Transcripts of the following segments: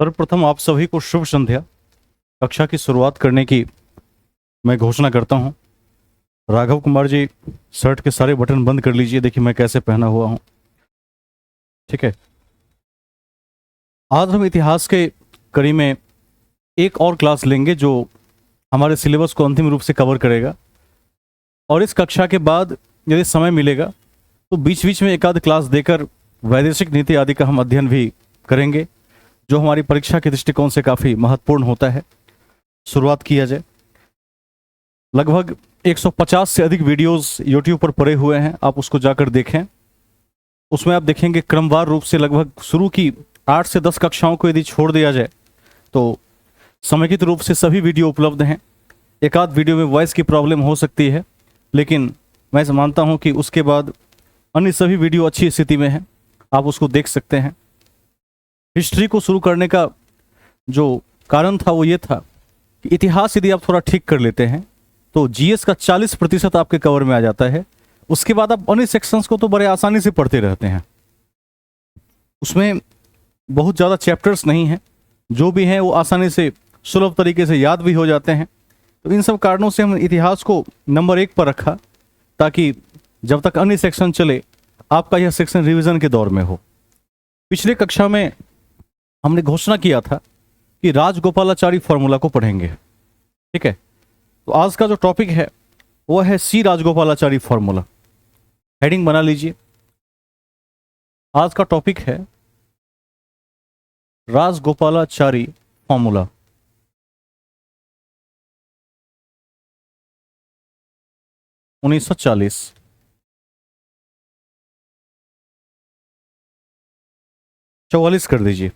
सर्वप्रथम आप सभी को शुभ संध्या। कक्षा की शुरुआत करने की मैं घोषणा करता हूं। राघव कुमार जी, शर्ट के सारे बटन बंद कर लीजिए। देखिए मैं कैसे पहना हुआ हूं, ठीक है। आज हम इतिहास के कड़ी में एक और क्लास लेंगे जो हमारे सिलेबस को अंतिम रूप से कवर करेगा। और इस कक्षा के बाद यदि समय मिलेगा तो बीच बीच में एक आध क्लास देकर वैदेशिक नीति आदि का हम अध्ययन भी करेंगे, जो हमारी परीक्षा के दृष्टिकोण से काफ़ी महत्वपूर्ण होता है। शुरुआत किया जाए। लगभग 150 से अधिक वीडियोस YouTube पर पड़े हुए हैं, आप उसको जाकर देखें। उसमें आप देखेंगे क्रमवार रूप से लगभग शुरू की 8 से 10 कक्षाओं को यदि छोड़ दिया जाए तो समेकित रूप से सभी वीडियो उपलब्ध हैं। एक आध वीडियो में वॉइस की प्रॉब्लम हो सकती है, लेकिन मैं मानता हूं कि उसके बाद अन्य सभी वीडियो अच्छी स्थिति में हैं, आप उसको देख सकते हैं। हिस्ट्री को शुरू करने का जो कारण था वो ये था कि इतिहास यदि आप थोड़ा ठीक कर लेते हैं तो जीएस का 40% आपके कवर में आ जाता है। उसके बाद आप अन्य सेक्शंस को तो बड़े आसानी से पढ़ते रहते हैं। उसमें बहुत ज़्यादा चैप्टर्स नहीं हैं, जो भी हैं वो आसानी से सुलभ तरीके से याद भी हो जाते हैं। तो इन सब कारणों से हम इतिहास को नंबर 1 पर रखा, ताकि जब तक अन्य सेक्शन चले आपका यह सेक्शन रिवीजन के दौर में हो। पिछले कक्षा में हमने घोषणा किया था कि राजगोपालाचारी फॉर्मूला को पढ़ेंगे, ठीक है। तो आज का जो टॉपिक है वो है सी राजगोपालाचारी फॉर्मूला। हेडिंग बना लीजिए। आज का टॉपिक है राजगोपालाचारी फॉर्मूला। उन्नीस 44 कर दीजिए।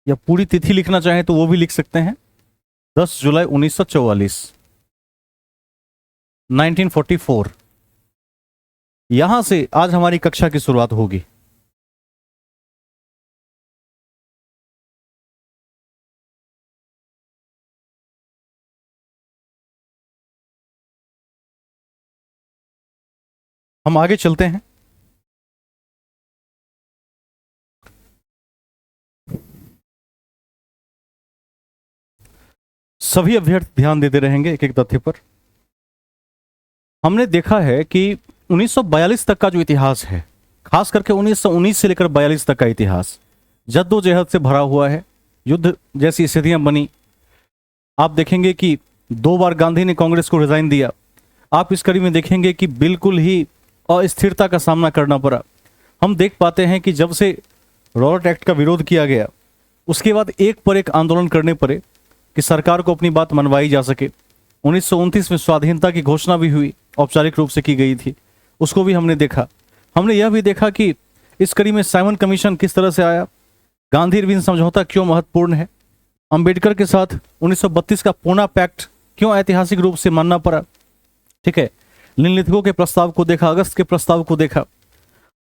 या पूरी तिथि लिखना चाहें तो वो भी लिख सकते हैं। 10 जुलाई 1944, 1944। यहां से आज हमारी कक्षा की शुरुआत होगी। हम आगे चलते हैं। सभी अभ्यर्थी ध्यान देते रहेंगे एक एक तथ्य पर। हमने देखा है कि 1942 तक का जो इतिहास है, खास करके 1919 से लेकर 42 तक का इतिहास जद्दोजहद से भरा हुआ है। युद्ध जैसी स्थितियां बनी। आप देखेंगे कि 2 बार गांधी ने कांग्रेस को रिजाइन दिया। आप इस कड़ी में देखेंगे कि बिल्कुल ही अस्थिरता का सामना करना पड़ा। हम देख पाते हैं कि जब से रॉबर्ट एक्ट का विरोध किया गया, उसके बाद एक पर एक आंदोलन करने पड़े कि सरकार को अपनी बात मनवाई जा सके। 1929 में स्वाधीनता की घोषणा भी हुई, औपचारिक रूप से की गई थी, उसको भी हमने देखा। हमने यह भी देखा कि इस कड़ी में साइमन कमीशन किस तरह से आया, गांधी इरविन समझौता क्यों महत्वपूर्ण है, अंबेडकर के साथ 1932 का पूना पैक्ट क्यों ऐतिहासिक रूप से मानना पड़ा, ठीक है। निम्नलिखितों के प्रस्ताव को देखा, अगस्त के प्रस्ताव को देखा,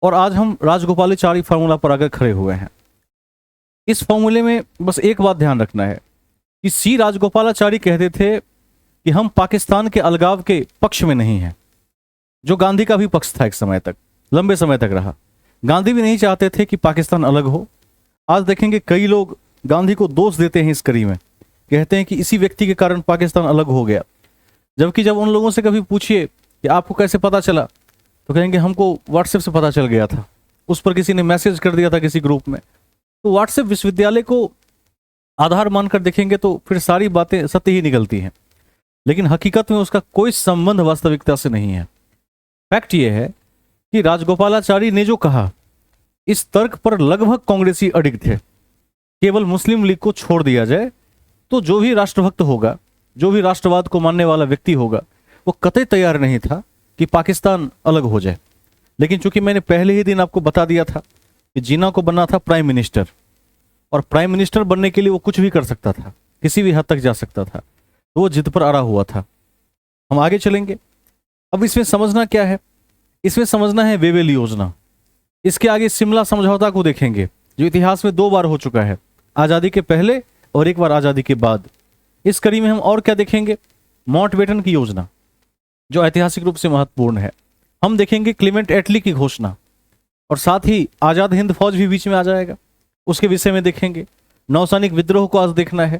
और आज हम राजगोपालाचारी फार्मूला पर आकर खड़े हुए हैं। इस फॉर्मूले में बस एक बात ध्यान रखना है कि सी राजगोपालाचारी कहते थे कि हम पाकिस्तान के अलगाव के पक्ष में नहीं हैं, जो गांधी का भी पक्ष था एक समय तक, लंबे समय तक रहा। गांधी भी नहीं चाहते थे कि पाकिस्तान अलग हो। आज देखेंगे कई लोग गांधी को दोष देते हैं इस कड़ी में, कहते हैं कि इसी व्यक्ति के कारण पाकिस्तान अलग हो गया। जबकि जब उन लोगों से कभी पूछिए कि आपको कैसे पता चला, तो कहेंगे हमको व्हाट्सएप से पता चल गया था, उस पर किसी ने मैसेज कर दिया था किसी ग्रुप में। तो व्हाट्सएप विश्वविद्यालय को आधार मानकर देखेंगे तो फिर सारी बातें सत्य ही निकलती हैं, लेकिन हकीकत में उसका कोई संबंध वास्तविकता से नहीं है। फैक्ट यह है कि राजगोपालाचारी ने जो कहा, इस तर्क पर लगभग कांग्रेसी अडिग थे। केवल मुस्लिम लीग को छोड़ दिया जाए तो जो भी राष्ट्रभक्त होगा, जो भी राष्ट्रवाद को मानने वाला व्यक्ति होगा, वो कतई तैयार नहीं था कि पाकिस्तान अलग हो जाए। लेकिन चूंकि मैंने पहले ही दिन आपको बता दिया था कि जिन्ना को बनना था प्राइम मिनिस्टर, और प्राइम मिनिस्टर बनने के लिए वो कुछ भी कर सकता था, किसी भी हद तक जा सकता था, तो वो जिद पर अड़ा हुआ था। हम आगे चलेंगे। अब इसमें समझना क्या है, इसमें समझना है वेवेल योजना। इसके आगे शिमला समझौता को देखेंगे, जो इतिहास में 2 बार हो चुका है, आज़ादी के पहले और एक बार आज़ादी के बाद। इस कड़ी में हम और क्या देखेंगे, माउंटबेटन की योजना जो ऐतिहासिक रूप से महत्वपूर्ण है। हम देखेंगे क्लेमेंट एटली की घोषणा, और साथ ही आजाद हिंद फौज भी बीच में आ जाएगा, उसके विषय में देखेंगे। नौसैनिक विद्रोह को आज देखना है।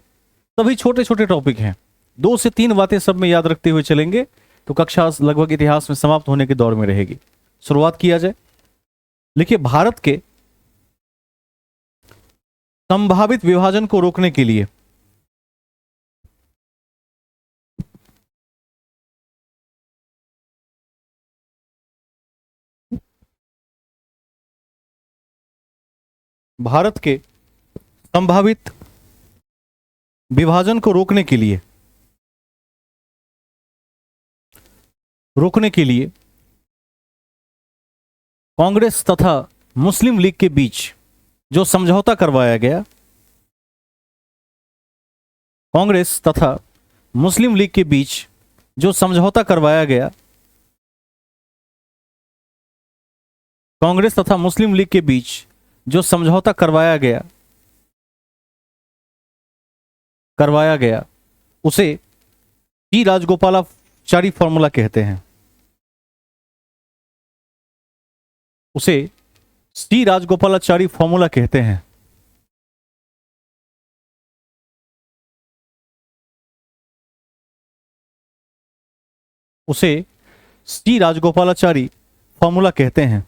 सभी छोटे छोटे टॉपिक हैं, 2 से 3 बातें सब में याद रखते हुए चलेंगे तो कक्षा लगभग इतिहास में समाप्त होने के दौर में रहेगी। शुरुआत किया जाए। लिखिए, भारत के संभावित विभाजन को रोकने के लिए भारत के संभावित विभाजन को रोकने के लिए कांग्रेस तथा मुस्लिम लीग के बीच जो समझौता करवाया गया, कांग्रेस तथा मुस्लिम लीग के बीच जो समझौता करवाया गया, कांग्रेस तथा मुस्लिम लीग के बीच जो समझौता करवाया गया उसे टी राजगोपालाचारी फॉर्मूला कहते हैं। उसे सी राजगोपालाचारी फॉर्मूला कहते हैं। उसे सी राजगोपालाचारी फॉर्मूला कहते हैं।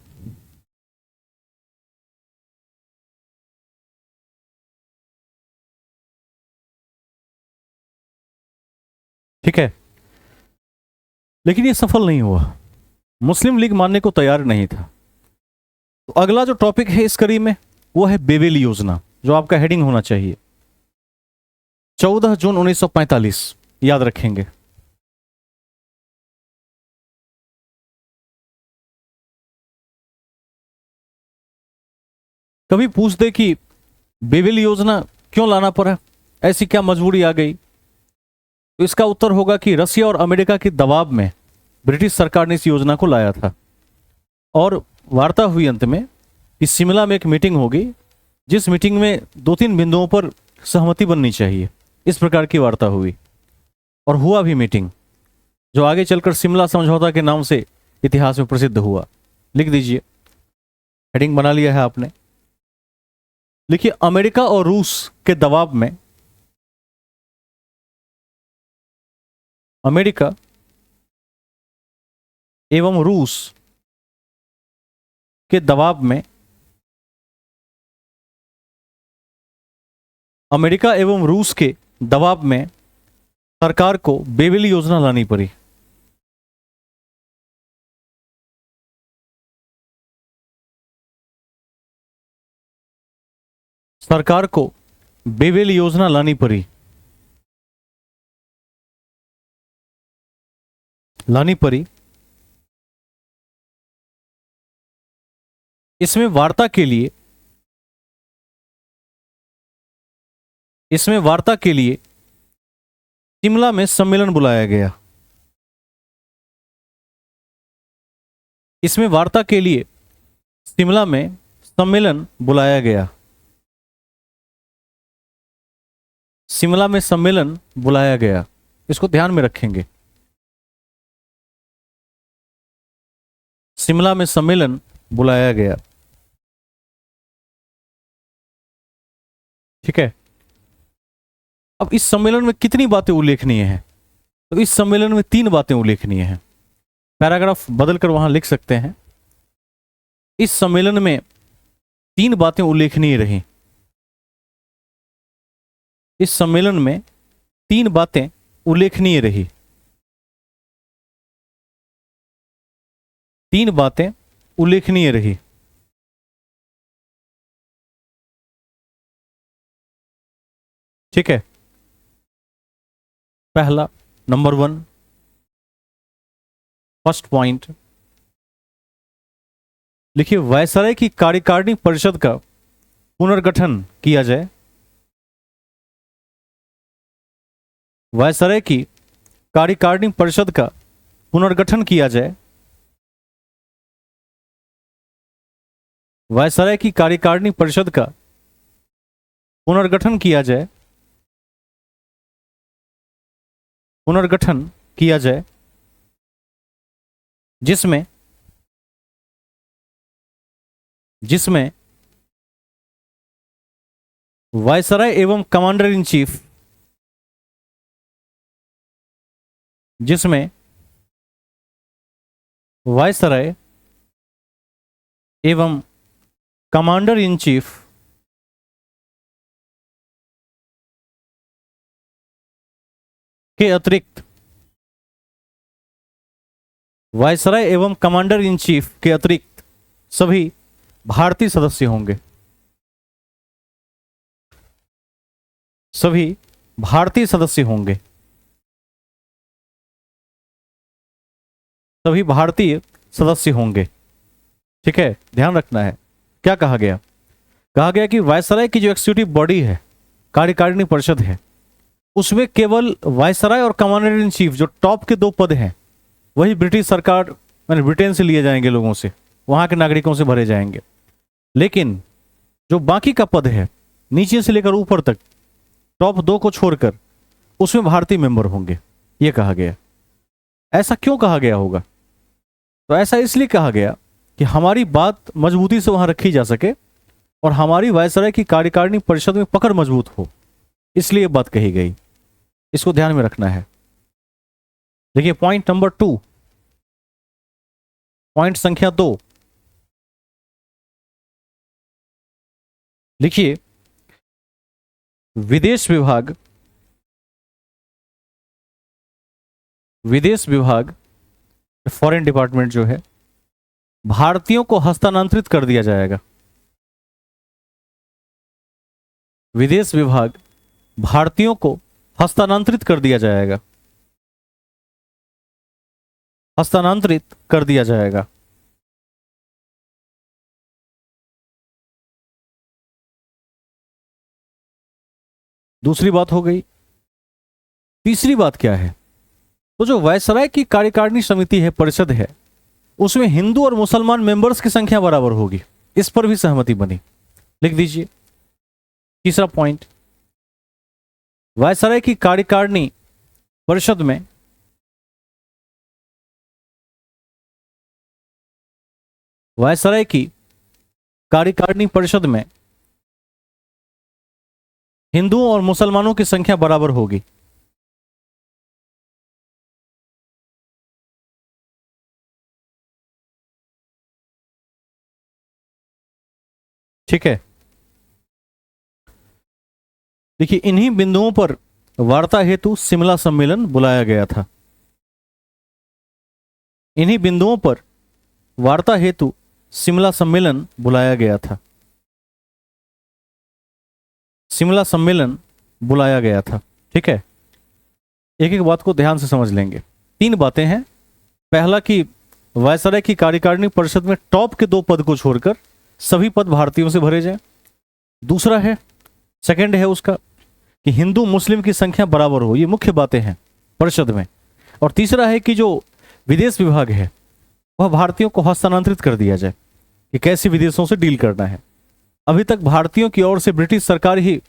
ठीक है, लेकिन यह सफल नहीं हुआ। मुस्लिम लीग मानने को तैयार नहीं था। तो अगला जो टॉपिक है इस कड़ी में वो है बेवेली योजना, जो आपका हेडिंग होना चाहिए। 14 जून 1945 याद रखेंगे। कभी पूछ दे कि बेवेली योजना क्यों लाना पड़ा, ऐसी क्या मजबूरी आ गई, तो इसका उत्तर होगा कि रसिया और अमेरिका के दबाव में ब्रिटिश सरकार ने इस योजना को लाया था। और वार्ता हुई अंत में कि शिमला में एक मीटिंग होगी, जिस मीटिंग में 2-3 बिंदुओं पर सहमति बननी चाहिए, इस प्रकार की वार्ता हुई। और हुआ भी मीटिंग, जो आगे चलकर शिमला समझौता के नाम से इतिहास में प्रसिद्ध हुआ। लिख दीजिए, हेडिंग बना लिया है आपने। लिखिए, अमेरिका और रूस के दबाव में, अमेरिका एवं रूस के दबाव में, अमेरिका एवं रूस के दबाव में सरकार को बेवेली योजना लानी पड़ी। सरकार को बेवेली योजना लानी पड़ी। इसमें वार्ता के लिए शिमला में सम्मेलन बुलाया गया। इसमें वार्ता के लिए शिमला में सम्मेलन बुलाया गया। शिमला में सम्मेलन बुलाया गया, इसको ध्यान में रखेंगे। शिमला में सम्मेलन बुलाया गया। ठीक है, अब इस सम्मेलन में कितनी बातें उल्लेखनीय हैं, तो इस सम्मेलन में 3 बातें उल्लेखनीय हैं। पैराग्राफ बदलकर वहां लिख सकते हैं, इस सम्मेलन में 3 बातें उल्लेखनीय रहीं। इस सम्मेलन में 3 बातें उल्लेखनीय रही। 3 बातें उल्लेखनीय रही। ठीक है, पहला, नंबर 1, फर्स्ट पॉइंट, लिखिए, वायसराय की कार्यकारिणी परिषद का पुनर्गठन किया जाए। वायसराय की कार्यकारिणी परिषद का पुनर्गठन किया जाए। वायसराय की कार्यकारिणी परिषद का पुनर्गठन किया जाए। पुनर्गठन किया जाए, जिसमें जिसमें वायसराय एवं कमांडर इन चीफ, जिसमें वायसराय एवं कमांडर इन चीफ के अतिरिक्त, वायसराय एवं कमांडर इन चीफ के अतिरिक्त सभी भारतीय सदस्य होंगे। सभी भारतीय सदस्य होंगे। सभी भारतीय सदस्य होंगे। ठीक है, ध्यान रखना है क्या कहा गया। कहा गया कि वायसराय की जो एक्सिक्यूटिव बॉडी है, कार्यकारिणी परिषद है, उसमें केवल वायसराय और कमांडर इन चीफ जो टॉप के दो पद हैं वही ब्रिटिश सरकार यानी ब्रिटेन से लिए जाएंगे, लोगों से, वहां के नागरिकों से भरे जाएंगे। लेकिन जो बाकी का पद है नीचे से लेकर ऊपर तक, टॉप दो को छोड़कर, उसमें भारतीय मेंबर होंगे, यह कहा गया। ऐसा क्यों कहा गया होगा? तो ऐसा इसलिए कहा गया कि हमारी बात मजबूती से वहां रखी जा सके और हमारी वायसराय की कार्यकारिणी परिषद में पकड़ मजबूत हो, इसलिए बात कही गई। इसको ध्यान में रखना है। देखिए पॉइंट नंबर 2, पॉइंट संख्या 2 लिखिए। विदेश विभाग, विदेश विभाग फॉरेन डिपार्टमेंट जो है, भारतीयों को हस्तांतरित कर दिया जाएगा। विदेश विभाग भारतीयों को हस्तांतरित कर दिया जाएगा। हस्तांतरित कर दिया जाएगा। दूसरी बात हो गई। तीसरी बात क्या है? तो जो वायसराय की कार्यकारिणी समिति है, परिषद है, उसमें हिंदू और मुसलमान मेंबर्स की संख्या बराबर होगी। इस पर भी सहमति बनी। लिख दीजिए तीसरा पॉइंट। वायसराय की कार्यकारिणी परिषद में वायसराय की कार्यकारिणी परिषद में हिंदुओं और मुसलमानों की संख्या बराबर होगी। ठीक है, देखिए इन्हीं बिंदुओं पर वार्ता हेतु शिमला सम्मेलन बुलाया गया था। इन्हीं बिंदुओं पर वार्ता हेतु शिमला सम्मेलन बुलाया गया था। शिमला सम्मेलन बुलाया गया था। ठीक है, एक एक बात को ध्यान से समझ लेंगे। 3 बातें हैं। पहला कि वायसराय की कार्यकारिणी परिषद में टॉप के 2 पद को छोड़कर सभी पद भारतीयों से भरे जाएं। दूसरा है, सेकंड है उसका कि हिंदू मुस्लिम की संख्या बराबर हो। ये मुख्य बातें हैं परिषद में। और तीसरा है कि जो विदेश विभाग है वह भारतीयों को हस्तांतरित कर दिया जाए कि कैसे विदेशों से डील करना है। अभी तक भारतीयों की ओर से ब्रिटिश सरकार ही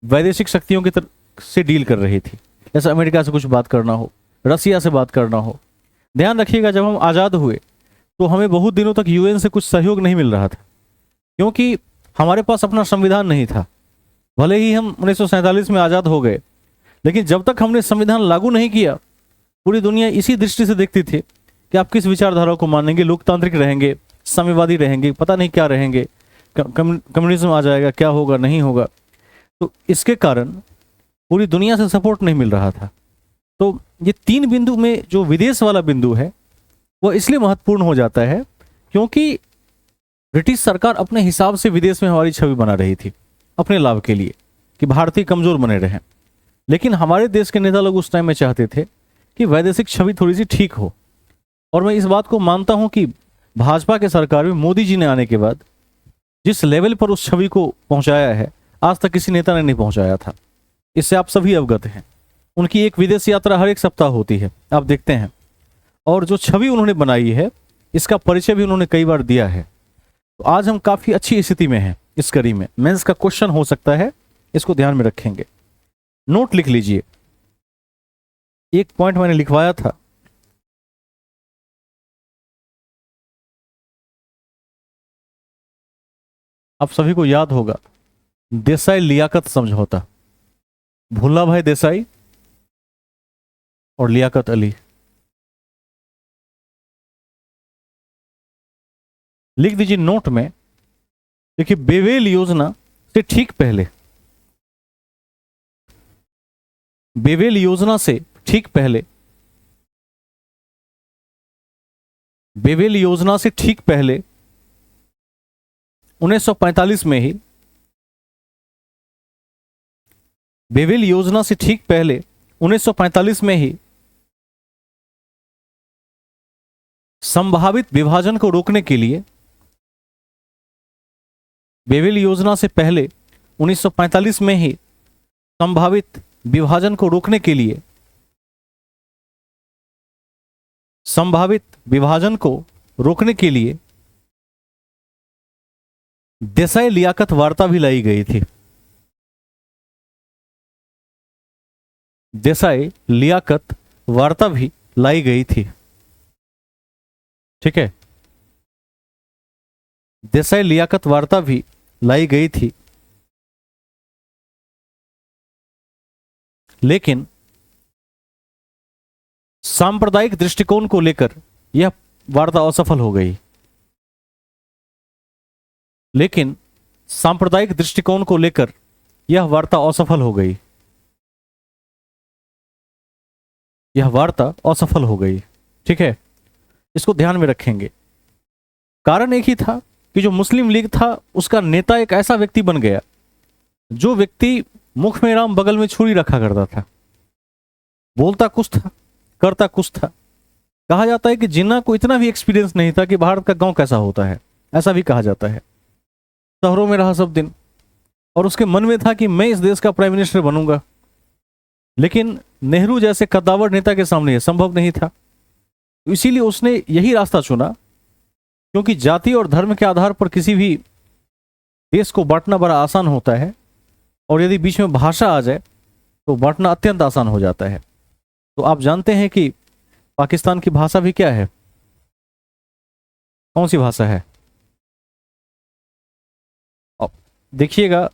वैदेशिक शक्तियों की तरफ से डील कर रही थी, जैसे अमेरिका से कुछ बात करना हो, रसिया से बात करना हो। ध्यान रखिएगा, जब हम आज़ाद हुए तो हमें बहुत दिनों तक यूएन से कुछ सहयोग नहीं मिल रहा था, क्योंकि हमारे पास अपना संविधान नहीं था। भले ही हम 1947 में आज़ाद हो गए, लेकिन जब तक हमने संविधान लागू नहीं किया, पूरी दुनिया इसी दृष्टि से देखती थी कि आप किस विचारधारा को मानेंगे, लोकतांत्रिक रहेंगे, साम्यवादी रहेंगे, पता नहीं क्या रहेंगे, कम्युनिज्म आ जाएगा, क्या होगा नहीं होगा। तो इसके कारण पूरी दुनिया से सपोर्ट नहीं मिल रहा था। तो ये 3 बिंदु में जो विदेश वाला बिंदु है वह इसलिए महत्वपूर्ण हो जाता है क्योंकि ब्रिटिश सरकार अपने हिसाब से विदेश में हमारी छवि बना रही थी अपने लाभ के लिए, कि भारतीय कमजोर बने रहें। लेकिन हमारे देश के नेता लोग उस टाइम में चाहते थे कि वैदेशिक छवि थोड़ी सी ठीक हो। और मैं इस बात को मानता हूं कि भाजपा के सरकार में मोदी जी ने आने के बाद जिस लेवल पर उस छवि को पहुंचाया है, आज तक किसी नेता ने नहीं पहुंचाया था। इससे आप सभी अवगत हैं। उनकी एक विदेश यात्रा हर एक सप्ताह होती है, आप देखते हैं। और जो छवि उन्होंने बनाई है, इसका परिचय भी उन्होंने कई बार दिया है। तो आज हम काफी अच्छी स्थिति में हैं। इस कड़ी में मेंस का क्वेश्चन हो सकता है, इसको ध्यान में रखेंगे। नोट लिख लीजिए, एक पॉइंट मैंने लिखवाया था, आप सभी को याद होगा, देसाई लियाकत समझौता, भुल्ला भाई देसाई और लियाकत अली। लिख दीजिए नोट में। देखिए, बेवेल योजना से ठीक पहले, बेवेल योजना से ठीक पहले, बेवेल योजना से ठीक पहले 1945 में ही, बेवेल योजना से ठीक पहले 1945 में ही संभावित विभाजन को रोकने के लिए, बेवेल योजना से पहले 1945 में ही संभावित विभाजन को रोकने के लिए, संभावित विभाजन को रोकने के लिए देसाई लियाकत वार्ता भी लाई गई थी। देसाई लियाकत वार्ता भी लाई गई थी। ठीक है, देसाई लियाकत वार्ता भी लाई गई थी, लेकिन सांप्रदायिक दृष्टिकोण को लेकर यह वार्ता असफल हो गई। लेकिन सांप्रदायिक दृष्टिकोण को लेकर यह वार्ता असफल हो गई, यह वार्ता असफल हो गई। ठीक है, इसको ध्यान में रखेंगे। कारण एक ही था कि जो मुस्लिम लीग था उसका नेता एक ऐसा व्यक्ति बन गया, जो व्यक्ति मुख में राम बगल में छुरी रखा करता था, बोलता कुछ था करता कुछ था। कहा जाता है कि जिन्ना को इतना भी एक्सपीरियंस नहीं था कि भारत का गांव कैसा होता है, ऐसा भी कहा जाता है। शहरों में रहा सब दिन और उसके मन में था कि मैं इस देश का प्राइम मिनिस्टर बनूंगा, लेकिन नेहरू जैसे कद्दावर नेता के सामने यह संभव नहीं था। इसीलिए उसने यही रास्ता चुना, क्योंकि जाति और धर्म के आधार पर किसी भी देश को बांटना बड़ा आसान होता है, और यदि बीच में भाषा आ जाए तो बांटना अत्यंत आसान हो जाता है। तो आप जानते हैं कि पाकिस्तान की भाषा भी क्या है, कौन सी भाषा है? अब देखिएगा,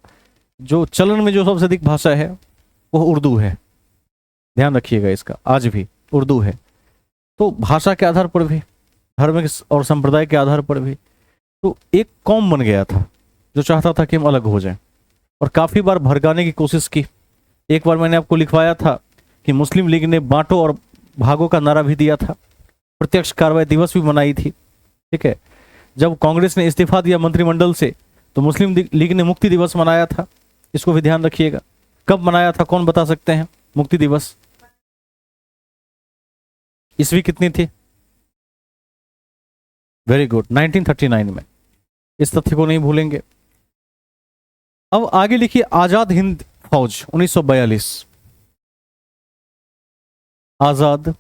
जो चलन में जो सबसे अधिक भाषा है वो उर्दू है। ध्यान रखिएगा इसका, आज भी उर्दू है। तो भाषा के आधार पर भी, धर्म और संप्रदाय के आधार पर भी, तो एक कौम बन गया था जो चाहता था कि हम अलग हो जाएं, और काफी बार भड़काने की कोशिश की। एक बार मैंने आपको लिखवाया था कि मुस्लिम लीग ने बांटो और भागो का नारा भी दिया था, प्रत्यक्ष कार्रवाई दिवस भी मनाई थी। ठीक है, जब कांग्रेस ने इस्तीफा दिया मंत्रिमंडल से तो मुस्लिम लीग ने मुक्ति दिवस मनाया था। इसको भी ध्यान रखिएगा। कब मनाया था, कौन बता सकते हैं? मुक्ति दिवस ईस्वी कितनी थी? वेरी गुड, 1939 में। इस तथ्य को नहीं भूलेंगे। अब आगे लिखिए, आजाद हिंद फौज 1942। आजाद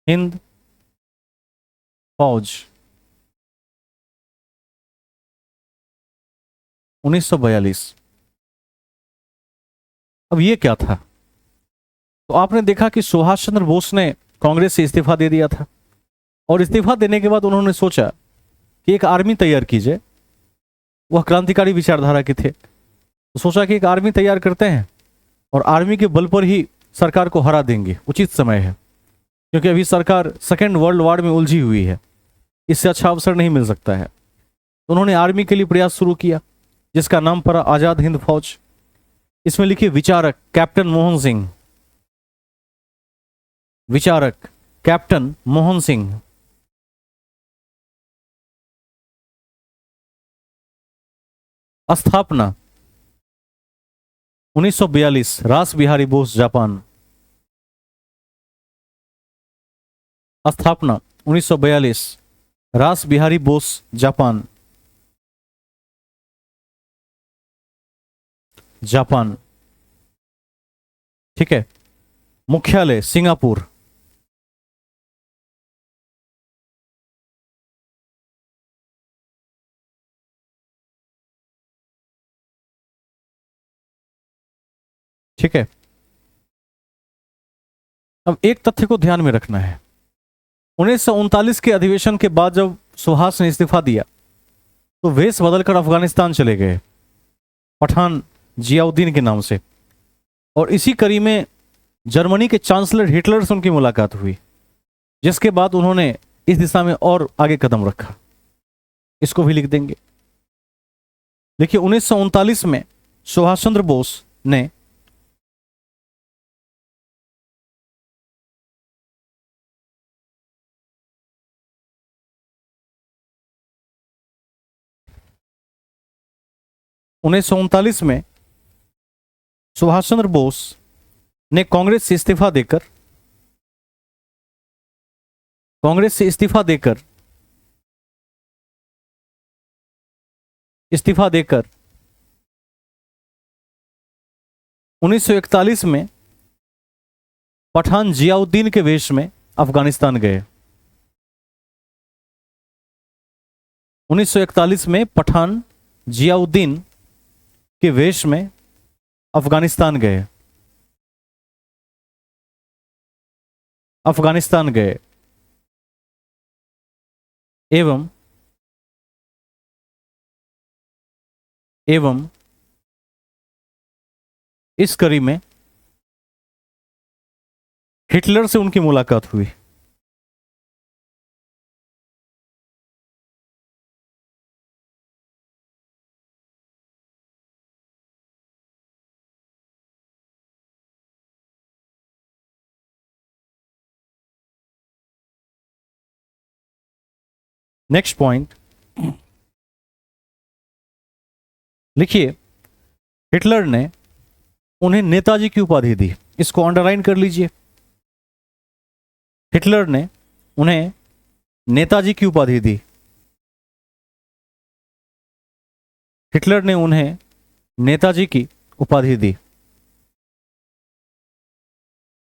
हिंद फौज 1942। अब ये क्या था? तो आपने देखा कि सुभाष चंद्र बोस ने कांग्रेस से इस्तीफा दे दिया था, और इस्तीफा देने के बाद उन्होंने सोचा कि एक आर्मी तैयार की जाए। वह क्रांतिकारी विचारधारा के थे, तो सोचा कि एक आर्मी तैयार करते हैं और आर्मी के बल पर ही सरकार को हरा देंगे। उचित समय है, क्योंकि अभी सरकार सेकेंड वर्ल्ड वॉर में उलझी हुई है, इससे अच्छा अवसर नहीं मिल सकता है। तो उन्होंने आर्मी के लिए प्रयास शुरू किया, जिसका नाम पड़ा आजाद हिंद फौज। इसमें लिखिए विचारक कैप्टन मोहन सिंह, विचारक कैप्टन मोहन सिंह। स्थापना 1942, रास बिहारी बोस जापान। स्थापना 1942, रास बिहारी बोस जापान। जापान। ठीक है, मुख्यालय सिंगापुर। ठीक है, अब एक तथ्य को ध्यान में रखना है। 1939 के अधिवेशन के बाद जब सुहास ने इस्तीफा दिया तो वेश बदलकर अफगानिस्तान चले गए पठान जियाउद्दीन के नाम से। और इसी कड़ी में जर्मनी के चांसलर हिटलर से उनकी मुलाकात हुई, जिसके बाद उन्होंने इस दिशा में और आगे कदम रखा। इसको भी लिख देंगे। देखिए 1939 में सुभाष चंद्र बोस ने सुभाष चंद्र बोस ने कांग्रेस से इस्तीफा देकर 1941 में पठान जियाउद्दीन के वेश में अफगानिस्तान गए। 1941 में पठान जियाउद्दीन के वेश में अफगानिस्तान गए। एवं इस कड़ी में हिटलर से उनकी मुलाकात हुई। नेक्स्ट पॉइंट लिखिए, हिटलर ने उन्हें नेताजी की उपाधि दी। इसको अंडरलाइन कर लीजिए। हिटलर ने उन्हें नेताजी की उपाधि दी। हिटलर ने उन्हें नेताजी की उपाधि दी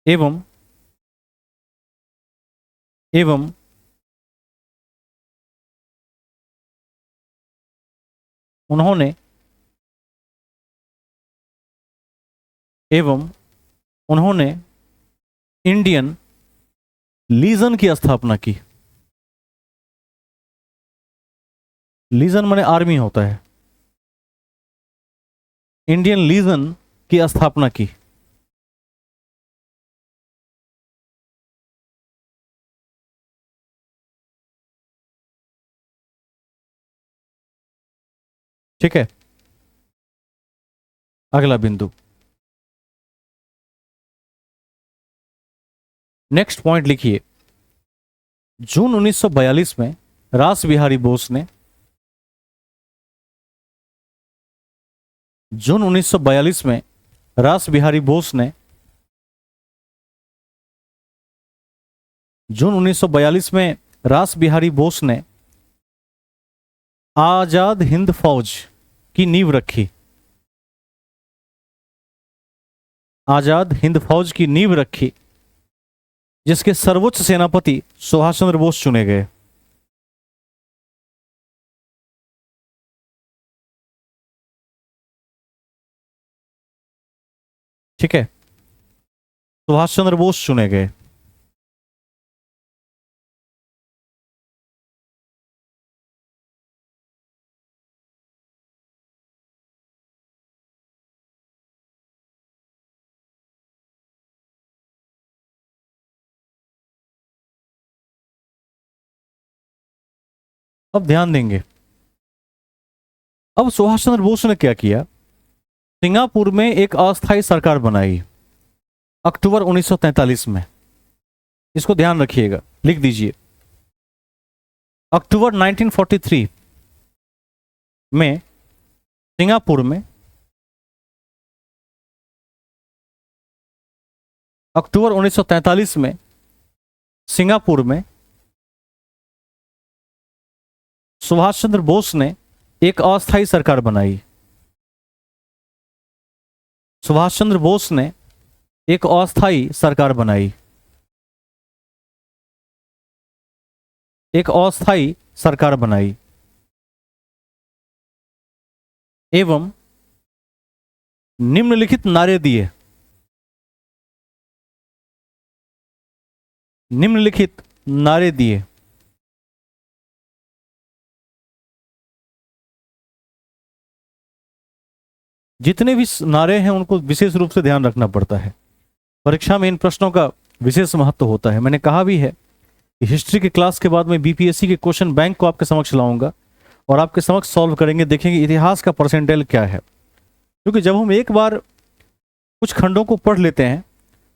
एवं उन्होंने इंडियन लीजन की स्थापना की। लीजन माने आर्मी होता है। इंडियन लीजन की स्थापना की। ठीक है, अगला बिंदु। नेक्स्ट पॉइंट लिखिए, जून 1942 में रास बिहारी बोस ने जून 1942 में रास बिहारी बोस ने जून 1942 में रास बिहारी बोस ने आजाद हिंद फौज की नींव रखी। आजाद हिंद फौज की नींव रखी, जिसके सर्वोच्च सेनापति सुभाष चंद्र बोस चुने गए। ठीक है, सुभाष चंद्र बोस चुने गए। अब ध्यान देंगे, अब सुभाष चंद्र बोस ने क्या किया? सिंगापुर में एक अस्थायी सरकार बनाई अक्टूबर 1943 में। इसको ध्यान रखिएगा, लिख दीजिए। अक्टूबर 1943 में सिंगापुर में अक्टूबर 1943 में सिंगापुर में सुभाष चंद्र बोस ने एक अस्थायी सरकार बनाई। सुभाष चंद्र बोस ने एक अस्थायी सरकार बनाई। एक अस्थायी सरकार बनाई एवं निम्नलिखित नारे दिए। निम्नलिखित नारे दिए। जितने भी नारे हैं उनको विशेष रूप से ध्यान रखना पड़ता है। परीक्षा में इन प्रश्नों का विशेष महत्व होता है। मैंने कहा भी है कि हिस्ट्री की क्लास के बाद मैं बीपीएससी के क्वेश्चन बैंक को आपके समक्ष लाऊंगा और आपके समक्ष सॉल्व करेंगे, देखेंगे इतिहास का परसेंटाइल क्या है। क्योंकि जब हम एक बार कुछ खंडों को पढ़ लेते हैं,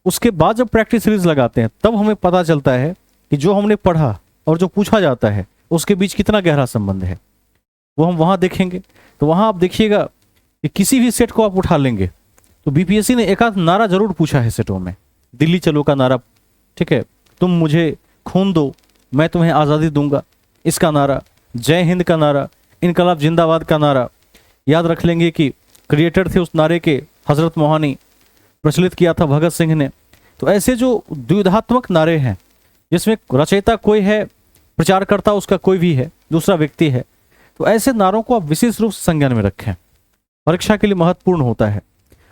उसके बाद जब प्रैक्टिस सीरीज लगाते हैं, तब हमें पता चलता है कि जो हमने पढ़ा और जो पूछा जाता है उसके बीच कितना गहरा संबंध है। वो हम वहां देखेंगे। तो वहां आप देखिएगा कि किसी भी सेट को आप उठा लेंगे तो बीपीएससी ने एक आध नारा जरूर पूछा है सेटों में। दिल्ली चलो का नारा, ठीक है, तुम मुझे खून दो मैं तुम्हें आज़ादी दूंगा, इसका नारा, जय हिंद का नारा, इनकलाब जिंदाबाद का नारा। याद रख लेंगे कि क्रिएटर थे उस नारे के हजरत मोहानी, प्रचलित किया था भगत सिंह ने। तो ऐसे जो द्विधात्मक नारे हैं जिसमें रचयिता कोई है, प्रचारकर्ता उसका कोई भी है, दूसरा व्यक्ति है, तो ऐसे नारों को आप विशेष रूप से संज्ञान में रखें, परीक्षा के लिए महत्वपूर्ण होता है।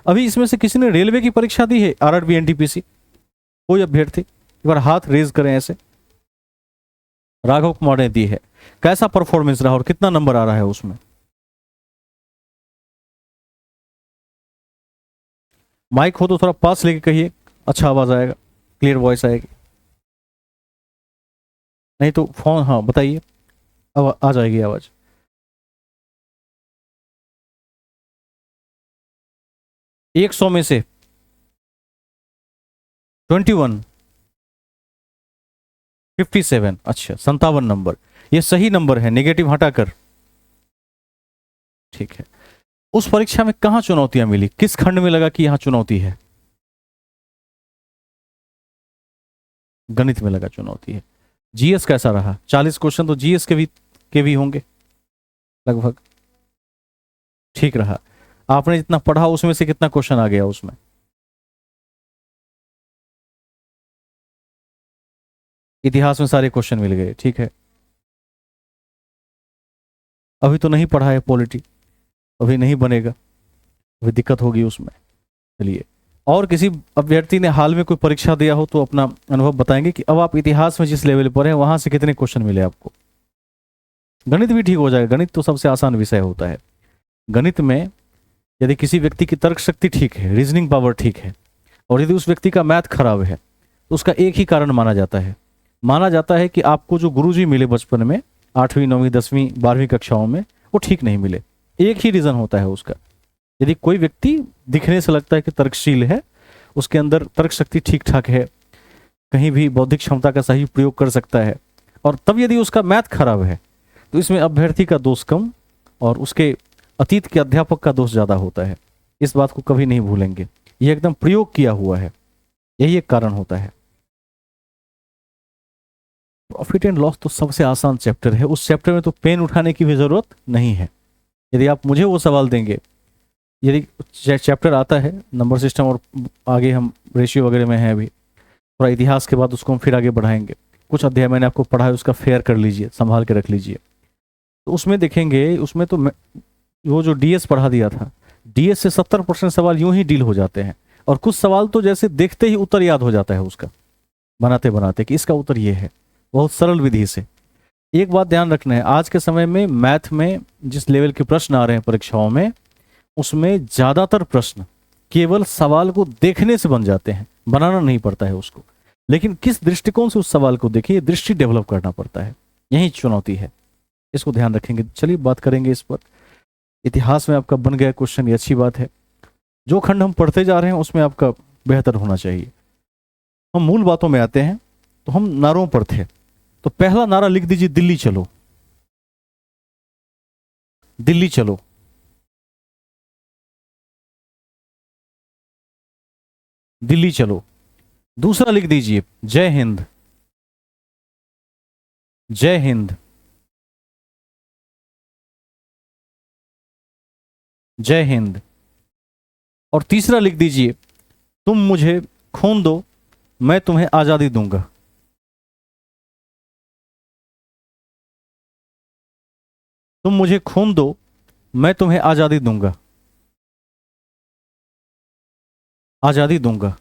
अभी इसमें से किसी ने रेलवे की परीक्षा दी है, आरआरबी एनटीपीसी? कोई अभ्यर्थी एक बार हाथ रेज करें ऐसे। राघव कुमार ने दी है। कैसा परफॉर्मेंस रहा और कितना नंबर आ रहा है उसमें? माइक हो तो थोड़ा पास लेके कहिए, अच्छा आवाज आएगा, क्लियर वॉइस आएगी। नहीं तो फोन, हाँ बताइए, अब आ जाएगी आवाज। एक 100 में से 21, 57, अच्छा 57 नंबर, ये सही नंबर है, नेगेटिव हटाकर। ठीक है। उस परीक्षा में कहां चुनौतियां मिली, किस खंड में लगा कि यहां चुनौती है? गणित में लगा चुनौती है। जीएस कैसा रहा? 40 क्वेश्चन तो जीएस के भी होंगे लगभग। ठीक रहा। आपने जितना पढ़ा उसमें से कितना क्वेश्चन आ गया उसमें? इतिहास में सारे क्वेश्चन मिल गए, ठीक है। अभी तो नहीं पढ़ा है पॉलिटी, अभी नहीं बनेगा, अभी दिक्कत होगी उसमें। चलिए, और किसी अभ्यर्थी ने हाल में कोई परीक्षा दिया हो तो अपना अनुभव बताएंगे कि अब आप इतिहास में जिस लेवल पर हैं वहां से कितने क्वेश्चन मिले आपको। गणित भी ठीक हो जाएगा, गणित तो सबसे आसान विषय होता है। गणित में यदि किसी व्यक्ति की तर्क शक्ति ठीक है, रीजनिंग पावर ठीक है, और यदि उस व्यक्ति का मैथ खराब है, तो उसका एक ही कारण माना जाता है कि आपको जो गुरुजी मिले बचपन में 8वीं 9वीं 10वीं 12वीं कक्षाओं में, वो ठीक नहीं मिले। एक ही रीजन होता है उसका। यदि कोई व्यक्ति दिखने से लगता है कि तर्कशील है, उसके अंदर तर्क शक्ति ठीक ठाक है, कहीं भी बौद्धिक क्षमता का सही प्रयोग कर सकता है, और तब यदि उसका मैथ खराब है, तो इसमें अभ्यर्थी का दोष कम और उसके अतीत के अध्यापक का दोष ज्यादा होता है। इस बात को कभी नहीं भूलेंगे, यह एकदम प्रयोग किया हुआ है, यही एक कारण होता है। प्रॉफिट एंड लॉस तो सबसे आसान चैप्टर है, उस चैप्टर में तो पेन उठाने की भी जरूरत नहीं है। यदि आप मुझे वो सवाल देंगे, यदि चैप्टर आता है नंबर सिस्टम और आगे हम रेशियो वगैरह में हैं, अभी थोड़ा इतिहास के बाद उसको हम फिर आगे बढ़ाएंगे। कुछ अध्याय मैंने आपको पढ़ा है, उसका फेयर कर लीजिए, संभाल के रख लीजिए। तो उसमें देखेंगे, उसमें तो वो जो डीएस पढ़ा दिया था, डीएस से 70% सवाल यूं ही डील हो जाते हैं, और कुछ सवाल तो जैसे देखते ही उत्तर याद हो जाता है उसका, बनाते बनाते कि इसका उत्तर ये है, बहुत सरल विधि से। एक बात ध्यान रखना है, आज के समय में मैथ में जिस लेवल के प्रश्न आ रहे हैं परीक्षाओं में, उसमें ज्यादातर प्रश्न केवल सवाल को देखने से बन जाते हैं, बनाना नहीं पड़ता है उसको। लेकिन किस दृष्टिकोण से उस सवाल को देखें, ये दृष्टि डेवलप करना पड़ता है, यही चुनौती है, इसको ध्यान रखेंगे। चलिए बात करेंगे इस पर। इतिहास में आपका बन गया क्वेश्चन, ये अच्छी बात है। जो खंड हम पढ़ते जा रहे हैं उसमें आपका बेहतर होना चाहिए। हम मूल बातों में आते हैं। तो हम नारों पर थे, तो पहला नारा लिख दीजिए, दिल्ली चलो। दिल्ली चलो। दिल्ली चलो। दूसरा लिख दीजिए, जय हिंद। जय हिंद। जय हिंद। और तीसरा लिख दीजिए, तुम मुझे खून दो मैं तुम्हें आजादी दूंगा। तुम मुझे खून दो मैं तुम्हें आजादी दूंगा। आजादी दूंगा,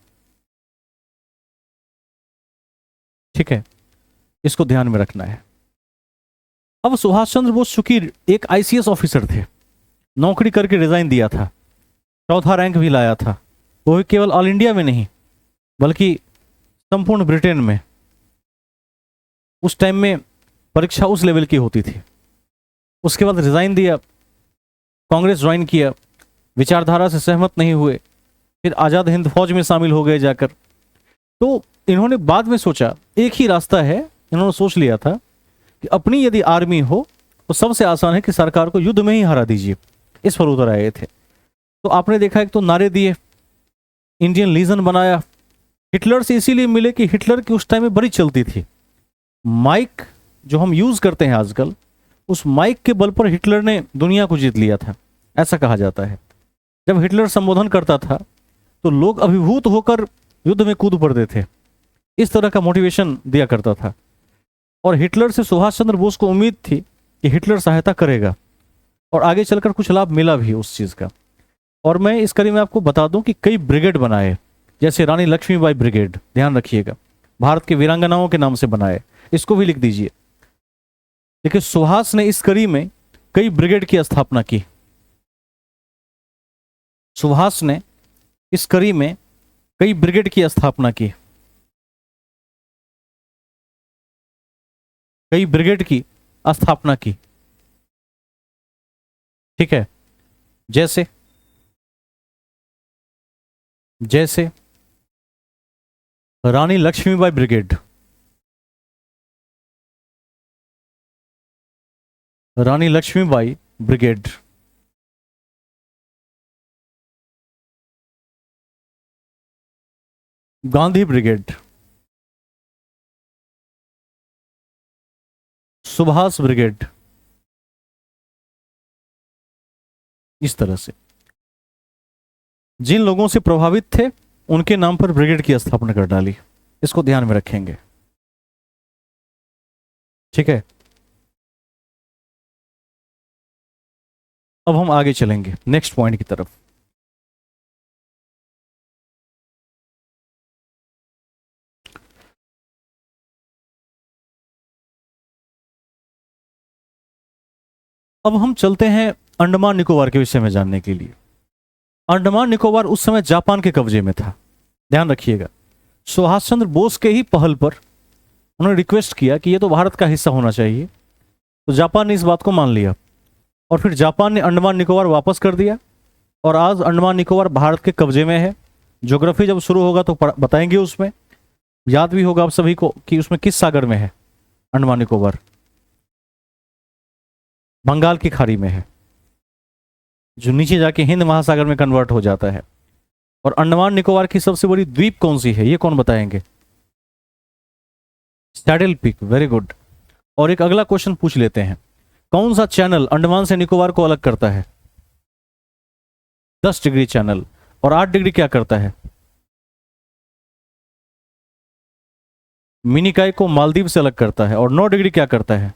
ठीक है, इसको ध्यान में रखना है। अब सुभाष चंद्र बोस चूंकि एक आईसीएस ऑफिसर थे, नौकरी करके रिजाइन दिया था, चौथा रैंक भी लाया था, वो भी केवल ऑल इंडिया में नहीं बल्कि संपूर्ण ब्रिटेन में। उस टाइम में परीक्षा उस लेवल की होती थी। उसके बाद रिजाइन दिया, कांग्रेस ज्वाइन किया, विचारधारा से सहमत नहीं हुए, फिर आज़ाद हिंद फौज में शामिल हो गए जाकर। तो इन्होंने बाद में सोचा एक ही रास्ता है, इन्होंने सोच लिया था कि अपनी यदि आर्मी हो तो सबसे आसान है कि सरकार को युद्ध में ही हरा दीजिए। इस पर उतर आए थे। तो आपने देखा एक तो नारे दिए, इंडियन लीजन बनाया। हिटलर से इसीलिए मिले कि हिटलर की उस टाइम में बड़ी चलती थी माइक, जो हम यूज करते हैं आजकल, उस माइक के बल पर हिटलर ने दुनिया को जीत लिया था, ऐसा कहा जाता है। जब हिटलर संबोधन करता था तो लोग अभिभूत होकर युद्ध में कूद पड़ते थे। इस तरह का मोटिवेशन दिया करता था। और हिटलर से सुभाष चंद्र बोस को उम्मीद थी कि हिटलर सहायता करेगा, और आगे चलकर कुछ लाभ मिला भी उस चीज का। और मैं इस कड़ी में आपको बता दूं कि कई ब्रिगेड बनाए, जैसे रानी लक्ष्मीबाई ब्रिगेड, ध्यान रखिएगा, भारत के वीरांगनाओं के नाम से बनाए, इसको भी लिख दीजिए। देखिए सुभाष ने इस कड़ी में कई ब्रिगेड की स्थापना की। सुभाष ने इस कड़ी में कई ब्रिगेड की स्थापना की, कई ब्रिगेड की स्थापना की। ठीक है, जैसे जैसे Rani Lakshmibai brigade, Rani Lakshmibai brigade, Gandhi brigade, Subhash brigade, इस तरह से जिन लोगों से प्रभावित थे उनके नाम पर ब्रिगेड की स्थापना कर डाली। इसको ध्यान में रखेंगे। ठीक है, अब हम आगे चलेंगे नेक्स्ट पॉइंट की तरफ। अब हम चलते हैं अंडमान निकोबार के विषय में जानने के लिए। अंडमान निकोबार उस समय जापान के कब्जे में था, ध्यान रखिएगा। सुभाष चंद्र बोस के ही पहल पर उन्होंने रिक्वेस्ट किया कि यह तो भारत का हिस्सा होना चाहिए, तो जापान ने इस बात को मान लिया, और फिर जापान ने अंडमान निकोबार वापस कर दिया, और आज अंडमान निकोबार भारत के कब्जे में है। ज्योग्राफी जब शुरू होगा तो बताएंगे, उसमें याद भी होगा आप सभी को कि उसमें किस सागर में है। अंडमान निकोबार बंगाल की खाड़ी में है, जो नीचे जाके हिंद महासागर में कन्वर्ट हो जाता है। और अंडमान निकोबार की सबसे बड़ी द्वीप कौन सी है, ये कौन बताएंगे? Saddle peak, very good. और एक अगला क्वेश्चन पूछ लेते हैं, कौन सा चैनल अंडमान से निकोबार को अलग करता है? 10 डिग्री चैनल। और 8 डिग्री क्या करता है? मिनिकॉय को मालदीव से अलग करता है। और 9 डिग्री क्या करता है?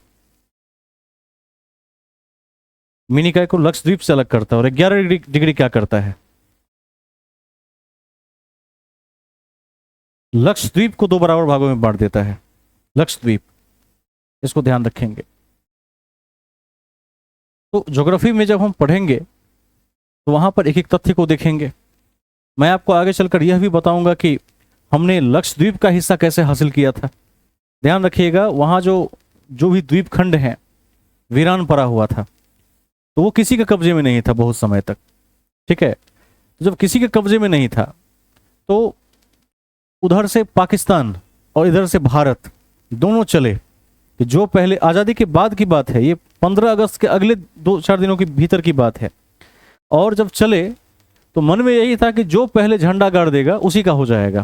मिनिकॉय को लक्षद्वीप से अलग करता है। और 11 डिग्री क्या करता है? लक्षद्वीप को 2 बराबर भागों में बांट देता है, लक्षद्वीप। इसको ध्यान रखेंगे। तो ज्योग्राफी में जब हम पढ़ेंगे तो वहां पर एक एक तथ्य को देखेंगे। मैं आपको आगे चलकर यह भी बताऊंगा कि हमने लक्षद्वीप का हिस्सा कैसे हासिल किया था। ध्यान रखिएगा, वहां जो भी द्वीप खंड है वीरान पड़ा हुआ था, तो वो किसी के कब्जे में नहीं था बहुत समय तक। ठीक है, जब किसी के कब्जे में नहीं था तो उधर से पाकिस्तान और इधर से भारत दोनों चले, कि जो पहले आज़ादी के बाद की बात है, ये 15 अगस्त के अगले 2-4 दिनों के भीतर की बात है। और जब चले तो मन में यही था कि जो पहले झंडा गाड़ देगा उसी का हो जाएगा।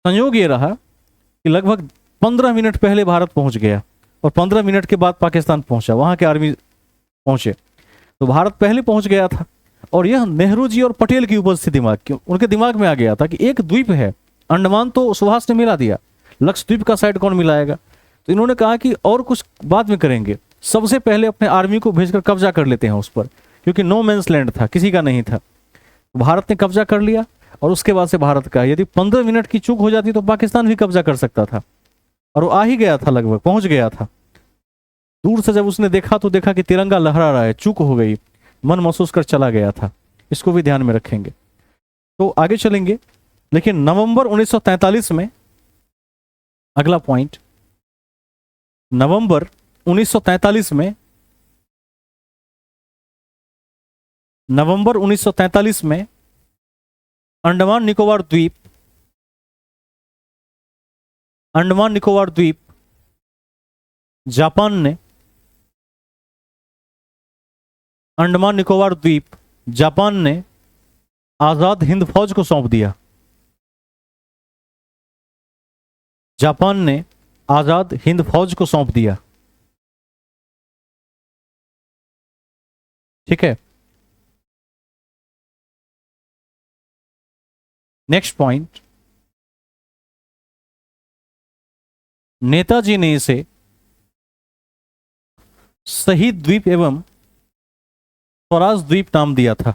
संयोग ये रहा कि लगभग 15 मिनट पहले भारत पहुंच गया, और 15 मिनट के बाद पाकिस्तान पहुंचा, वहां के आर्मी पहुंचे। तो भारत पहले पहुंच गया था, और यह नेहरू जी और पटेल की उपस्थिति उनके दिमाग में आ गया था कि एक द्वीप है, अंडमान तो सुभाष ने मिला दिया, लक्षद्वीप का साइड कौन मिलाएगा। तो इन्होंने कहा कि और कुछ बाद में करेंगे, सबसे पहले अपने आर्मी को भेजकर कब्जा कर लेते हैं उस पर, क्योंकि नो मैंस लैंड था, किसी का नहीं था। भारत ने कब्जा कर लिया, और उसके बाद से भारत का, यदि 15 मिनट की चूक हो जाती तो पाकिस्तान भी कब्जा कर सकता था, और वो आ ही गया था, लगभग पहुंच गया था। दूर से जब उसने देखा तो देखा कि तिरंगा लहरा रहा है, चूक हो गई, मन महसूस कर चला गया था। इसको भी ध्यान में रखेंगे। तो आगे चलेंगे, लेकिन नवंबर 1943 में, अगला पॉइंट, नवंबर 1943 में, नवंबर 1943 में अंडमान निकोबार द्वीप, अंडमान निकोबार द्वीप जापान ने, अंडमान निकोबार द्वीप जापान ने आजाद हिंद फौज को सौंप दिया। जापान ने आजाद हिंद फौज को सौंप दिया। ठीक है, नेक्स्ट पॉइंट, नेताजी ने इसे शहीद द्वीप एवं स्वराज द्वीप नाम दिया था।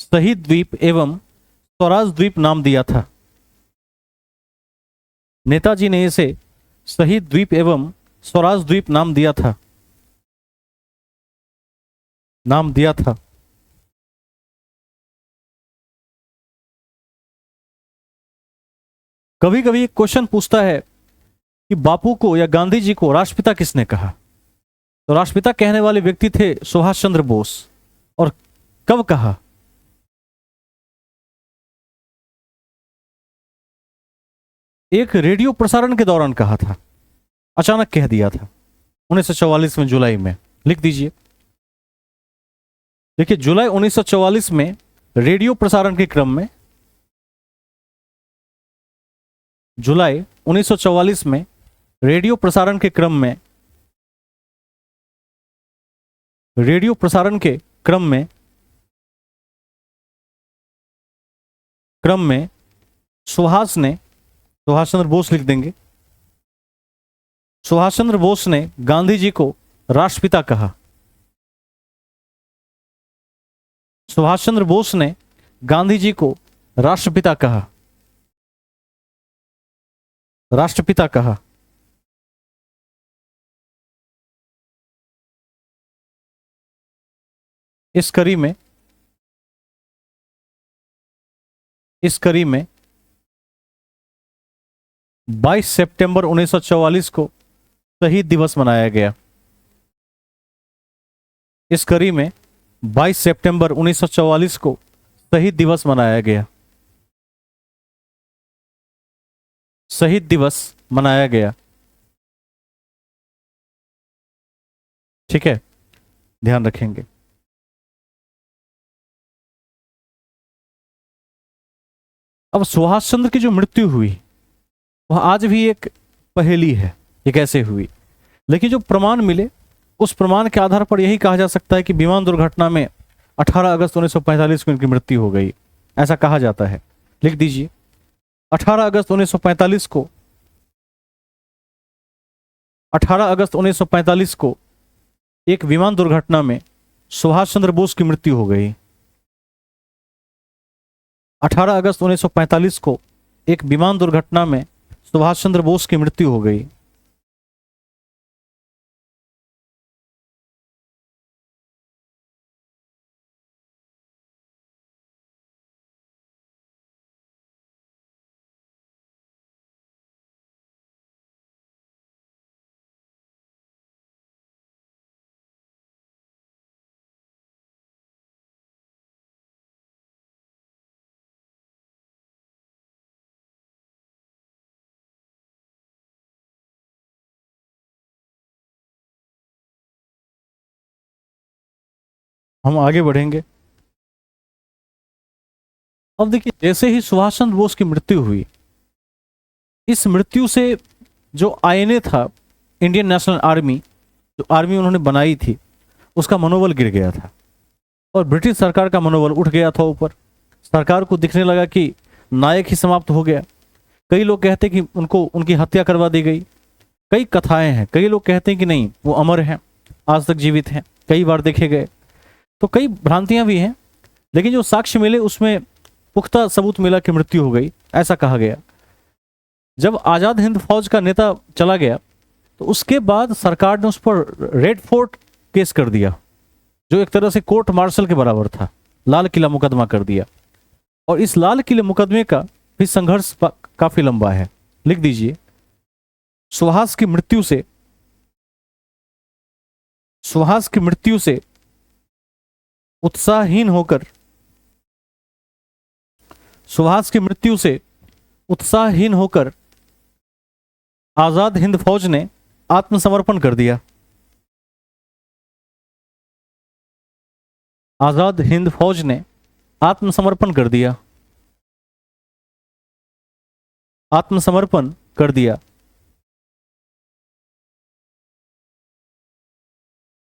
शहीद द्वीप एवं स्वराज द्वीप नाम दिया था। नेताजी ने इसे शहीद द्वीप एवं स्वराज द्वीप नाम दिया था, नाम दिया था। कभी कभी एक क्वेश्चन पूछता है कि बापू को या गांधी जी को राष्ट्रपिता किसने कहा? तो राष्ट्रपिता कहने वाले व्यक्ति थे सुभाष चंद्र बोस। और कब कहा? एक रेडियो प्रसारण के दौरान कहा था, अचानक कह दिया था 1944 में, जुलाई में। लिख दीजिए, देखिए, जुलाई 1944 में रेडियो प्रसारण के क्रम में, जुलाई 1944 में रेडियो प्रसारण के क्रम में, रेडियो प्रसारण के क्रम में सुभाष चंद्र बोस लिख देंगे। सुभाष चंद्र बोस ने गांधी जी को राष्ट्रपिता कहा। सुभाष चंद्र बोस ने गांधी जी को राष्ट्रपिता कहा, राष्ट्रपिता कहा। इस कड़ी में 22 सितंबर 1944 को शहीद दिवस मनाया गया। इस कड़ी में 22 सितंबर 1944 को शहीद दिवस मनाया गया। शहीद दिवस मनाया गया। ठीक है, ध्यान रखेंगे। अब सुभाष चंद्र की जो मृत्यु हुई वह आज भी एक पहेली है, ये कैसे हुई। लेकिन जो प्रमाण मिले उस प्रमाण के आधार पर यही कहा जा सकता है कि विमान दुर्घटना में 18 अगस्त 1945 को इनकी मृत्यु हो गई, ऐसा कहा जाता है। लिख दीजिए, 18 अगस्त 1945 को, 18 अगस्त 1945 को एक विमान दुर्घटना में सुभाष चंद्र बोस की मृत्यु हो गई। 18 अगस्त 1945 को एक विमान दुर्घटना में सुभाष चंद्र बोस की मृत्यु हो गई। हम आगे बढ़ेंगे। अब देखिए, जैसे ही सुभाष चंद्र बोस की मृत्यु हुई, इस मृत्यु से जो आईएनए था, इंडियन नेशनल आर्मी, जो आर्मी उन्होंने बनाई थी, उसका मनोबल गिर गया था और ब्रिटिश सरकार का मनोबल उठ गया था ऊपर। सरकार को दिखने लगा कि नायक ही समाप्त हो गया। कई लोग कहते हैं कि उनकी हत्या करवा दी गई। कई कथाएं हैं, कई लोग कहते हैं कि नहीं, वो अमर हैं, आज तक जीवित हैं, कई बार देखे गए। तो कई भ्रांतियां भी हैं, लेकिन जो साक्ष्य मिले उसमें पुख्ता सबूत मिला कि मृत्यु हो गई, ऐसा कहा गया। जब आजाद हिंद फौज का नेता चला गया तो उसके बाद सरकार ने उस पर रेड फोर्ट केस कर दिया। जो एक तरह से कोर्ट मार्शल के बराबर था, लाल किला मुकदमा कर दिया। और इस लाल किले मुकदमे का भी संघर्ष काफी लंबा है। लिख दीजिए, सुहास की मृत्यु से उत्साहहीन होकर सुहास की मृत्यु से उत्साहहीन होकर आजाद हिंद फौज ने आत्मसमर्पण कर दिया। आजाद हिंद फौज ने आत्मसमर्पण कर दिया। आत्मसमर्पण कर दिया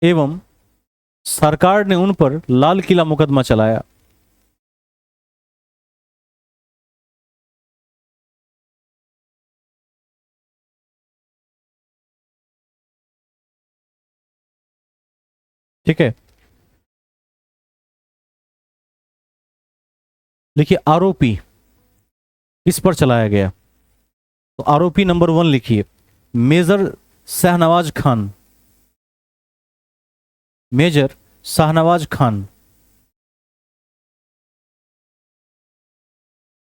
एवं सरकार ने उन पर लाल किला मुकदमा चलाया। ठीक है, लिखिए आरोपी किस पर चलाया गया। तो आरोपी नंबर 1 लिखिए, मेजर शाहनवाज खान। मेजर शाहनवाज खान।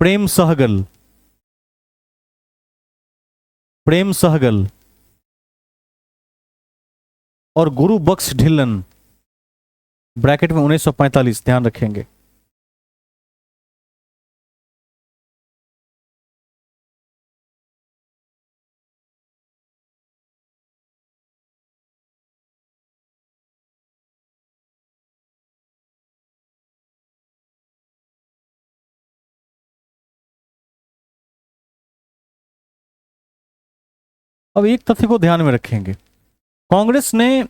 प्रेम सहगल। प्रेम सहगल और गुरु बख्श ढिल्लन, ब्रैकेट में 1945, ध्यान रखेंगे। अब एक तथ्य को ध्यान में रखेंगे, कांग्रेस ने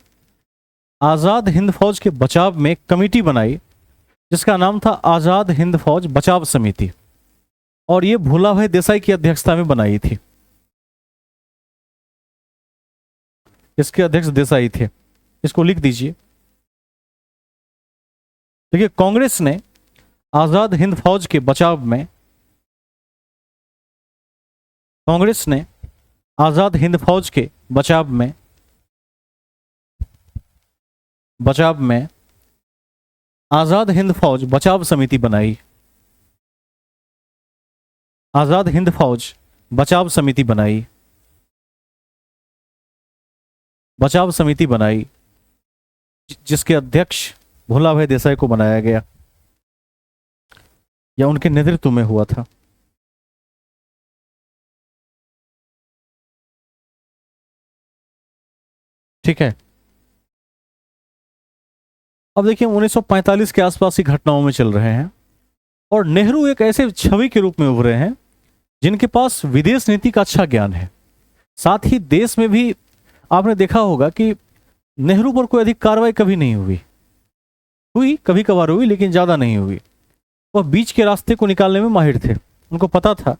आजाद हिंद फौज के बचाव में कमेटी बनाई जिसका नाम था आजाद हिंद फौज बचाव समिति, और यह भूलाभाई देसाई की अध्यक्षता में बनाई थी। इसके अध्यक्ष देसाई थे, इसको लिख दीजिए। देखिए, कांग्रेस ने आजाद हिंद फौज के बचाव में कांग्रेस ने आजाद हिंद फौज के बचाव में आजाद हिंद फौज बचाव समिति बनाई। आजाद हिंद फौज बचाव समिति बनाई। बचाव समिति बनाई जिसके अध्यक्ष भोलाभाई देसाई को बनाया गया या उनके नेतृत्व में हुआ था। ठीक है, अब देखिए 1945 के आसपास की घटनाओं में चल रहे हैं और नेहरू एक ऐसे छवि के रूप में उभरे हैं जिनके पास विदेश नीति का अच्छा ज्ञान है। साथ ही देश में भी आपने देखा होगा कि नेहरू पर कोई अधिक कार्रवाई कभी नहीं हुई कभी कभार हुई, लेकिन ज्यादा नहीं हुई। वह बीच के रास्ते को निकालने में माहिर थे। उनको पता था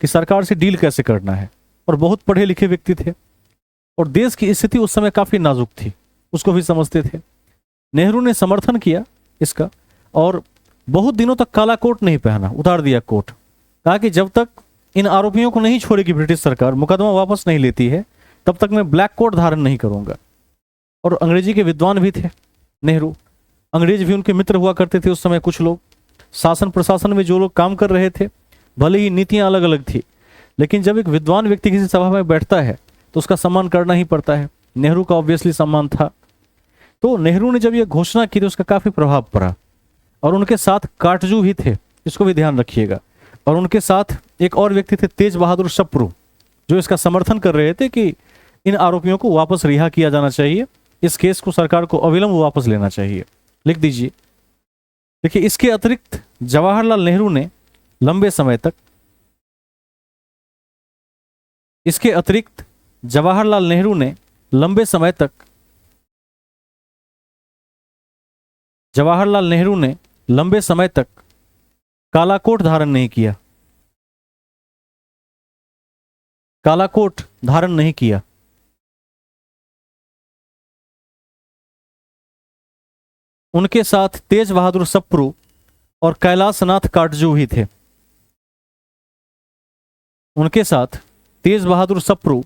कि सरकार से डील कैसे करना है, और बहुत पढ़े लिखे व्यक्ति थे और देश की स्थिति उस समय काफी नाजुक थी, उसको भी समझते थे। नेहरू ने समर्थन किया इसका और बहुत दिनों तक काला कोट नहीं पहना, उतार दिया कोट। कहा कि जब तक इन आरोपियों को नहीं छोड़ेगी ब्रिटिश सरकार, मुकदमा वापस नहीं लेती है, तब तक मैं ब्लैक कोट धारण नहीं करूंगा। और अंग्रेजी के विद्वान भी थे नेहरू, अंग्रेज भी उनके मित्र हुआ करते थे उस समय। कुछ लोग शासन प्रशासन में जो लोग काम कर रहे थे, भले ही नीतियां अलग अलग थी, लेकिन जब एक विद्वान व्यक्ति किसी सभा में बैठता है तो उसका सम्मान करना ही पड़ता है। नेहरू का ऑब्वियसली सम्मान था। तो नेहरू ने जब यह घोषणा की तो उसका काफी प्रभाव पड़ा। और उनके साथ काटजू भी थे, इसको भी ध्यान रखिएगा। और उनके साथ एक और व्यक्ति थे, तेज बहादुर सप्रू, जो इसका समर्थन कर रहे थे कि इन आरोपियों को वापस रिहा किया जाना चाहिए, इस केस को सरकार को अविलंब वापस लेना चाहिए। लिख दीजिए। देखिए, इसके अतिरिक्त जवाहरलाल नेहरू ने लंबे समय तक जवाहरलाल नेहरू ने लंबे समय तक काला कोट धारण नहीं किया। काला कोट धारण नहीं किया। उनके साथ तेज बहादुर सप्रू और कैलाशनाथ काटजू ही थे। उनके साथ तेज बहादुर सप्रू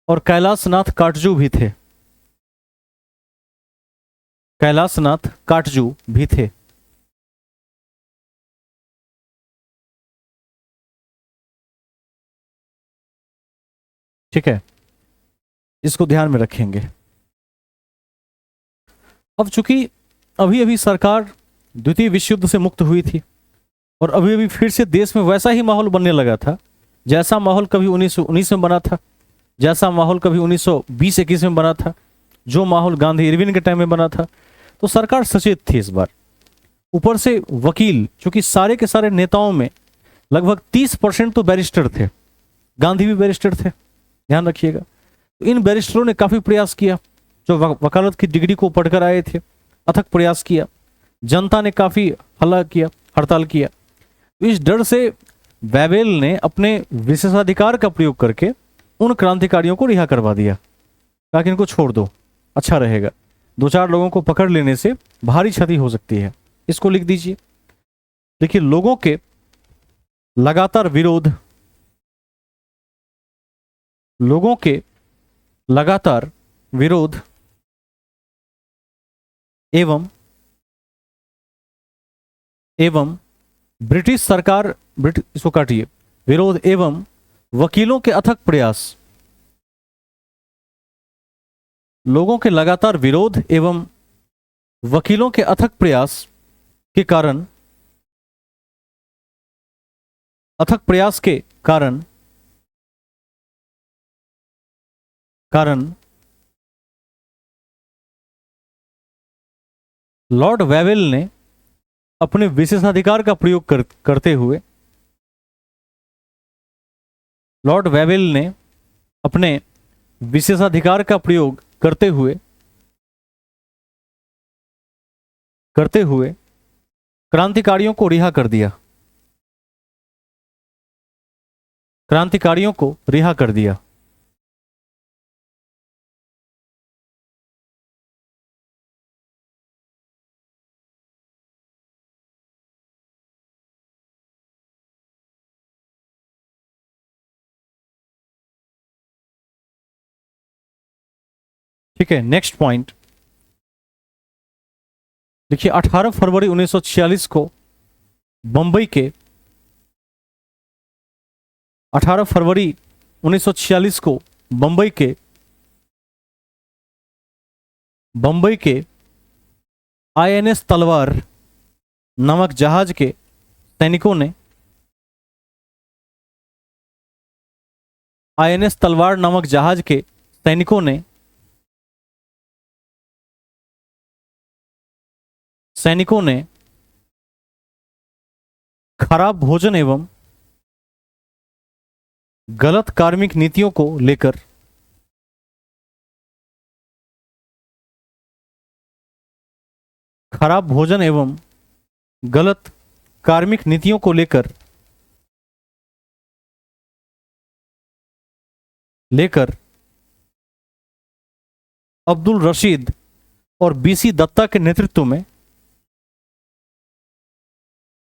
और कैलाशनाथ काटजू भी थे। कैलाशनाथ काटजू भी थे। ठीक है, इसको ध्यान में रखेंगे। अब चूंकि अभी अभी सरकार द्वितीय विश्व युद्ध से मुक्त हुई थी और अभी अभी फिर से देश में वैसा ही माहौल बनने लगा था जैसा माहौल कभी 1919 में बना था, जैसा माहौल कभी 1920-21 में बना था, जो माहौल गांधी इरविन के टाइम में बना था। तो सरकार सचेत थी इस बार। ऊपर से वकील, चूंकि सारे के सारे नेताओं में लगभग 30% तो बैरिस्टर थे, गांधी भी बैरिस्टर थे, ध्यान रखिएगा। तो इन बैरिस्टरों ने काफी प्रयास किया, जो वकालत की डिग्री को पढ़कर आए थे, अथक प्रयास किया। जनता ने काफी हल्ला किया, हड़ताल किया। तो इस डर से वेबेल ने अपने विशेषाधिकार का प्रयोग करके उन क्रांतिकारियों को रिहा करवा दिया, ताकि इनको छोड़ दो, अच्छा रहेगा, 2-4 लोगों को पकड़ लेने से भारी क्षति हो सकती है। इसको लिख दीजिए। देखिए, लोगों के लगातार विरोध, लोगों के लगातार विरोध एवं ब्रिटिश सरकार, इसको काटिए, विरोध एवं वकीलों के अथक प्रयास, लोगों के लगातार विरोध एवं वकीलों के अथक प्रयास के कारण, अथक प्रयास के कारण लॉर्ड वेवेल ने अपने विशेषाधिकार का प्रयोग करते हुए, लॉर्ड वेवेल ने अपने विशेषाधिकार का प्रयोग करते हुए क्रांतिकारियों को रिहा कर दिया, क्रांतिकारियों को रिहा कर दिया। ठीक है, नेक्स्ट पॉइंट देखिए। 18 फरवरी 1946 को बंबई के 18 फरवरी 1946 को बंबई के आईएनएस तलवार नामक जहाज के सैनिकों ने, आईएनएस तलवार नामक जहाज के सैनिकों ने खराब भोजन एवं गलत कार्मिक नीतियों को लेकर, खराब भोजन एवं गलत कार्मिक नीतियों को लेकर अब्दुल रशीद और बीसी दत्ता के नेतृत्व में,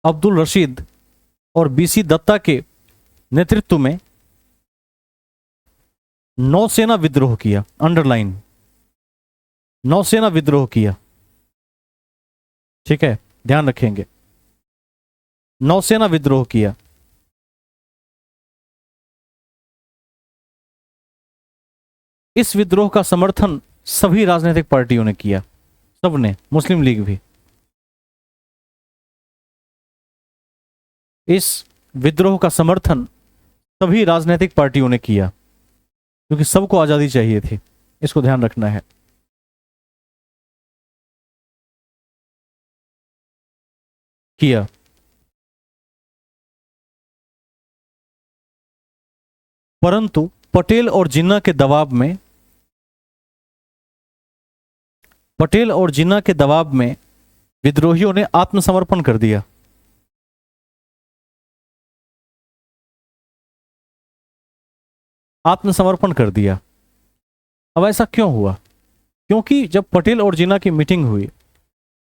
अब्दुल रशीद और बीसी दत्ता के नेतृत्व में नौसेना विद्रोह किया। अंडरलाइन, नौसेना विद्रोह किया। ठीक है, ध्यान रखेंगे, नौसेना विद्रोह किया। इस विद्रोह का समर्थन सभी राजनीतिक पार्टियों ने किया, सबने, मुस्लिम लीग भी। इस विद्रोह का समर्थन सभी राजनीतिक पार्टियों ने किया, क्योंकि सबको आजादी चाहिए थी। इसको ध्यान रखना है। किया। परंतु पटेल और जिन्ना के दबाव में विद्रोहियों ने आत्मसमर्पण कर दिया। आत्मसमर्पण कर दिया। अब ऐसा क्यों हुआ? क्योंकि जब पटेल और जिन्ना की मीटिंग हुई,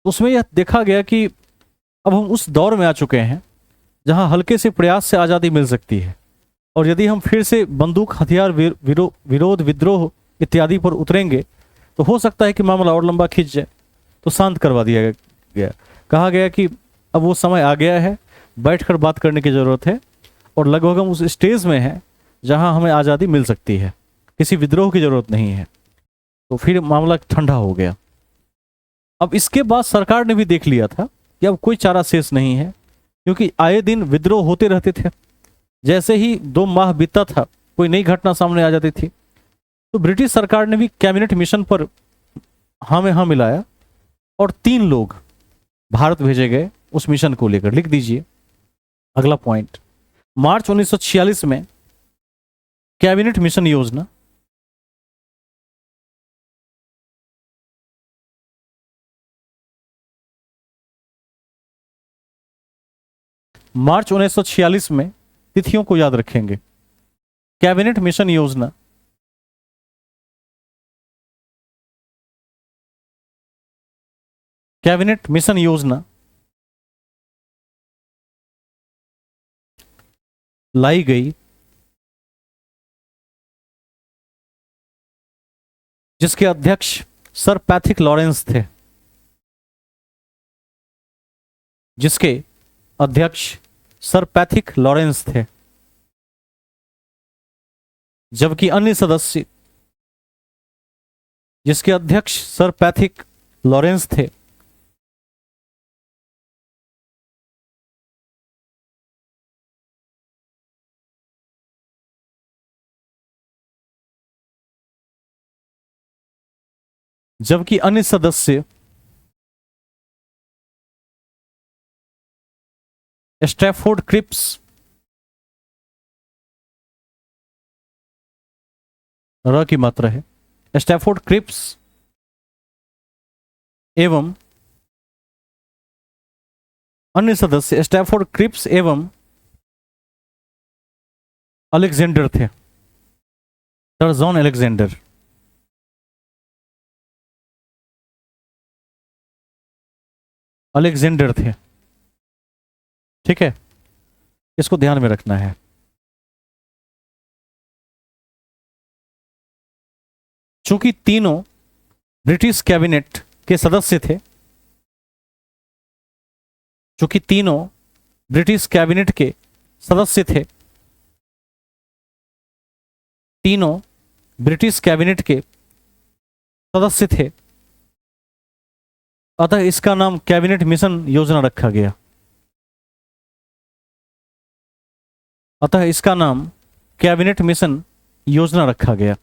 उसमें यह देखा गया कि अब हम उस दौर में आ चुके हैं जहां हल्के से प्रयास से आज़ादी मिल सकती है, और यदि हम फिर से बंदूक, हथियार, विरोध, विद्रोह इत्यादि पर उतरेंगे तो हो सकता है कि मामला और लंबा खींच जाए। तो शांत करवा दिया गया। कहा गया कि अब वो समय आ गया है, बैठकर बात करने की ज़रूरत है और लगभग हम उस स्टेज में हैं जहां हमें आज़ादी मिल सकती है, किसी विद्रोह की ज़रूरत नहीं है। तो फिर मामला ठंडा हो गया। अब इसके बाद सरकार ने भी देख लिया था कि अब कोई चारा शेष नहीं है, क्योंकि आए दिन विद्रोह होते रहते थे। जैसे ही 2 माह बीतता था कोई नई घटना सामने आ जाती थी। तो ब्रिटिश सरकार ने भी कैबिनेट मिशन पर हाँ में हाँ मिलाया और 3 लोग भारत भेजे गए उस मिशन को लेकर। लिख दीजिए अगला पॉइंट। मार्च 1946 में कैबिनेट मिशन योजना, मार्च 1946 में, तिथियों को याद रखेंगे, कैबिनेट मिशन योजना कैबिनेट मिशन योजना लाई गई, जिसके अध्यक्ष सर पैथिक लॉरेंस थे। जिसके अध्यक्ष सर पैथिक लॉरेंस थे, जबकि अन्य सदस्य, जिसके अध्यक्ष सर पैथिक लॉरेंस थे, जबकि अन्य सदस्य स्टैफोर्ड क्रिप्स, र की मात्रा है, स्टैफोर्ड क्रिप्स एवं अन्य सदस्य स्टैफोर्ड क्रिप्स एवं अलेक्जेंडर थे, सर जॉन अलेक्जेंडर। अलेक्जेंडर थे, ठीक है, इसको ध्यान में रखना है। चूंकि तीनों ब्रिटिश कैबिनेट के सदस्य थे, चूंकि तीनों ब्रिटिश कैबिनेट के सदस्य थे, तीनों ब्रिटिश कैबिनेट के सदस्य थे, अतः इसका नाम कैबिनेट मिशन योजना रखा गया। अतः इसका नाम कैबिनेट मिशन योजना रखा गया।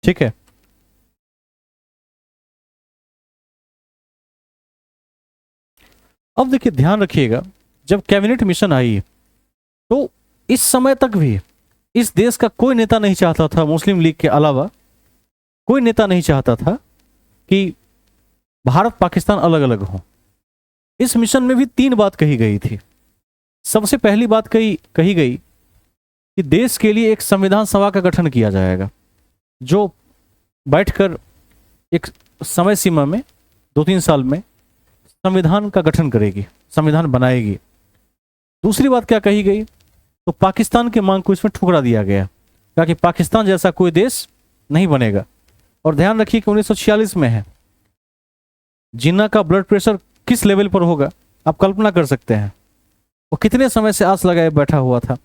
ठीक है। अब देखिए, ध्यान रखिएगा, जब कैबिनेट मिशन आई तो इस समय तक भी इस देश का कोई नेता नहीं चाहता था, मुस्लिम लीग के अलावा कोई नेता नहीं चाहता था कि भारत पाकिस्तान अलग अलग हो। इस मिशन में भी 3 बात कही गई थी। सबसे पहली बात कही गई कि देश के लिए एक संविधान सभा का गठन किया जाएगा, जो बैठकर एक समय सीमा में 2-3 साल में संविधान का गठन करेगी, संविधान बनाएगी। दूसरी बात क्या कही गई, तो पाकिस्तान के मांग को इसमें ठुकरा दिया गया, कहा कि पाकिस्तान जैसा कोई देश नहीं बनेगा। और ध्यान रखिए कि 1946 में है, जिन्ना का ब्लड प्रेशर किस लेवल पर होगा आप कल्पना कर सकते हैं। वो कितने समय से आस लगाए बैठा हुआ था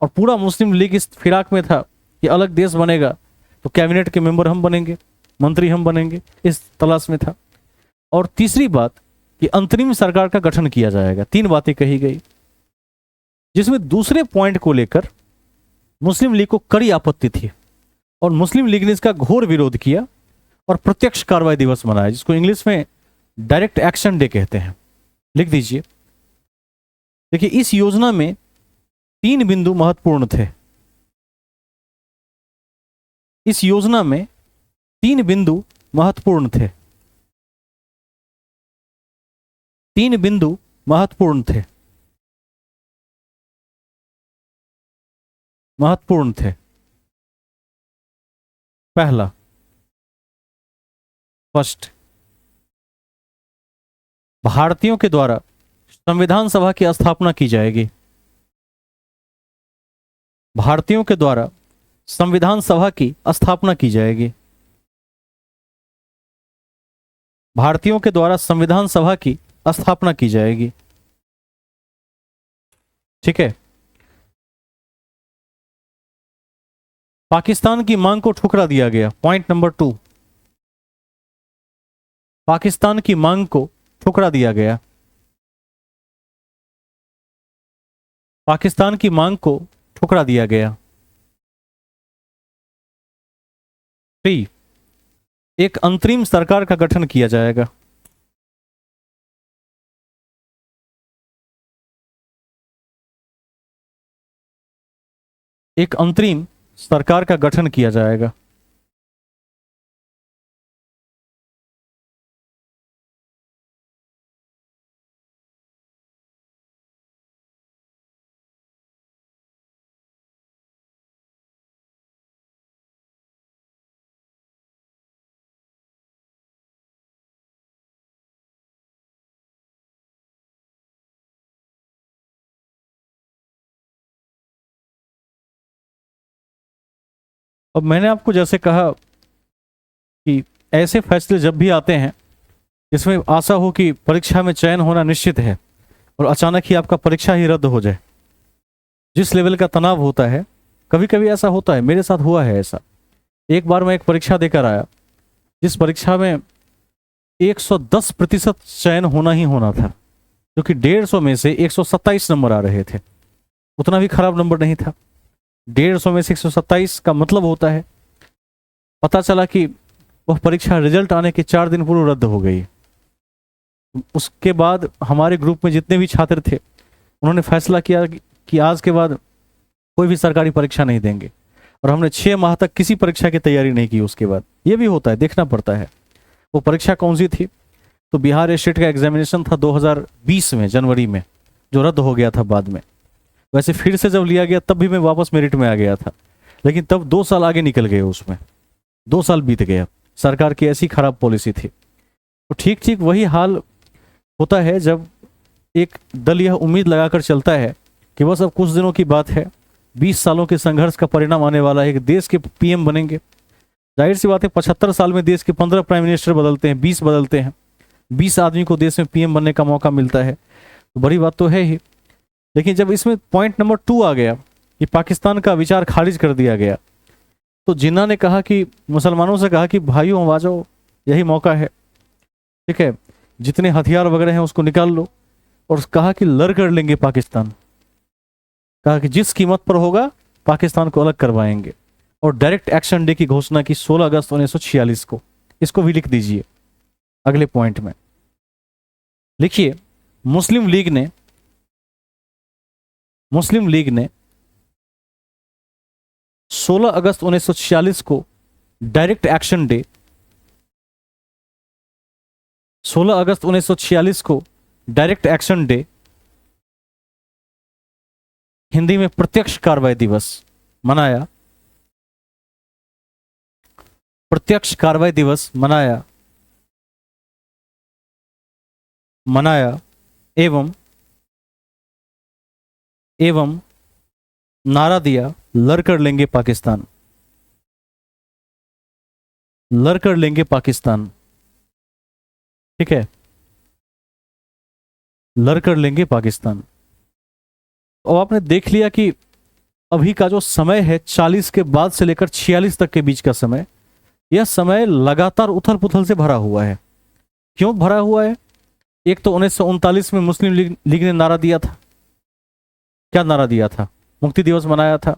और पूरा मुस्लिम लीग इस फिराक में था कि अलग देश बनेगा तो कैबिनेट के मेंबर हम बनेंगे, मंत्री हम बनेंगे, इस तलाश में था। और तीसरी बात कि अंतरिम सरकार का गठन किया जाएगा। 3 बातें कही गई, जिसमें दूसरे पॉइंट को लेकर मुस्लिम लीग को कड़ी आपत्ति थी और मुस्लिम लीग ने इसका घोर विरोध किया और प्रत्यक्ष कार्रवाई दिवस मनाया, जिसको इंग्लिश में डायरेक्ट एक्शन डे कहते हैं। लिख दीजिए। देखिए, इस योजना में 3 बिंदु महत्वपूर्ण थे। इस योजना में 3 बिंदु महत्वपूर्ण थे। 3 बिंदु महत्वपूर्ण थे। महत्वपूर्ण थे। पहला, फर्स्ट, भारतीयों के द्वारा संविधान सभा की स्थापना की जाएगी। भारतीयों के द्वारा संविधान सभा की स्थापना की जाएगी। भारतीयों के द्वारा संविधान सभा की स्थापना की जाएगी। ठीक है। पाकिस्तान की मांग को ठुकरा दिया गया। पॉइंट नंबर 2, पाकिस्तान की मांग को ठुकरा दिया गया। पाकिस्तान की मांग को ठुकरा दिया गया। 3, एक अंतरिम सरकार का गठन किया जाएगा। एक अंतरिम सरकार का गठन किया जाएगा। अब मैंने आपको जैसे कहा कि ऐसे फैसले जब भी आते हैं जिसमें आशा हो कि परीक्षा में चयन होना निश्चित है और अचानक ही आपका परीक्षा ही रद्द हो जाए, जिस लेवल का तनाव होता है, कभी कभी ऐसा होता है, मेरे साथ हुआ है ऐसा। एक बार मैं एक परीक्षा देकर आया जिस परीक्षा में 110% चयन होना ही होना था, जो कि 150 में से 127 नंबर आ रहे थे। उतना भी खराब नंबर नहीं था। 150 में से 127 का मतलब होता है, पता चला कि वह परीक्षा रिजल्ट आने के 4 दिन पूर्व रद्द हो गई। उसके बाद हमारे ग्रुप में जितने भी छात्र थे उन्होंने फैसला किया कि आज के बाद कोई भी सरकारी परीक्षा नहीं देंगे, और हमने 6 माह तक किसी परीक्षा की तैयारी नहीं की। उसके बाद ये भी होता है, देखना पड़ता है। वो परीक्षा कौन सी थी? तो बिहार स्टेट का एग्जामिनेशन था 2020 में जनवरी में, जो रद्द हो गया था बाद में। वैसे फिर से जब लिया गया तब भी मैं वापस मेरिट में आ गया था, लेकिन तब 2 साल आगे निकल गए, उसमें 2 साल बीत गया। सरकार की ऐसी खराब पॉलिसी थी। तो ठीक ठीक वही हाल होता है जब एक दल यह उम्मीद लगाकर चलता है कि बस अब कुछ दिनों की बात है, 20 सालों के संघर्ष का परिणाम आने वाला है, एक देश के पीएम बनेंगे। जाहिर सी बात है, 75 साल में देश के 15 प्राइम मिनिस्टर बदलते हैं, 20 बदलते हैं, 20 आदमी को देश में पीएम बनने का मौका मिलता है, तो बड़ी बात तो है ही। लेकिन जब इसमें पॉइंट नंबर 2 आ गया कि पाकिस्तान का विचार खारिज कर दिया गया, तो जिन्ना ने कहा कि मुसलमानों से कहा कि भाइयों आ जाओ, यही मौका है, ठीक है, जितने हथियार वगैरह हैं उसको निकाल लो, और कहा कि लड़ कर लेंगे पाकिस्तान। कहा कि जिस कीमत पर होगा पाकिस्तान को अलग करवाएंगे, और डायरेक्ट एक्शन डे की घोषणा की 16 अगस्त 1946 को। इसको भी लिख दीजिए अगले पॉइंट में। लिखिए, मुस्लिम लीग ने 16 अगस्त 1946 को डायरेक्ट एक्शन डे, 16 अगस्त 1946 को डायरेक्ट एक्शन डे, हिंदी में प्रत्यक्ष कार्रवाई दिवस मनाया। प्रत्यक्ष कार्रवाई दिवस मनाया एवं नारा दिया, लड़कर लेंगे पाकिस्तान, लड़कर लेंगे पाकिस्तान। ठीक है, लड़कर लेंगे पाकिस्तान। और आपने देख लिया कि अभी का जो समय है 40 के बाद से लेकर 46 तक के बीच का समय, यह समय लगातार उथल पुथल से भरा हुआ है। क्यों भरा हुआ है? एक तो 1939 में मुस्लिम लीग ने नारा दिया था। क्या नारा दिया था? मुक्ति दिवस मनाया था।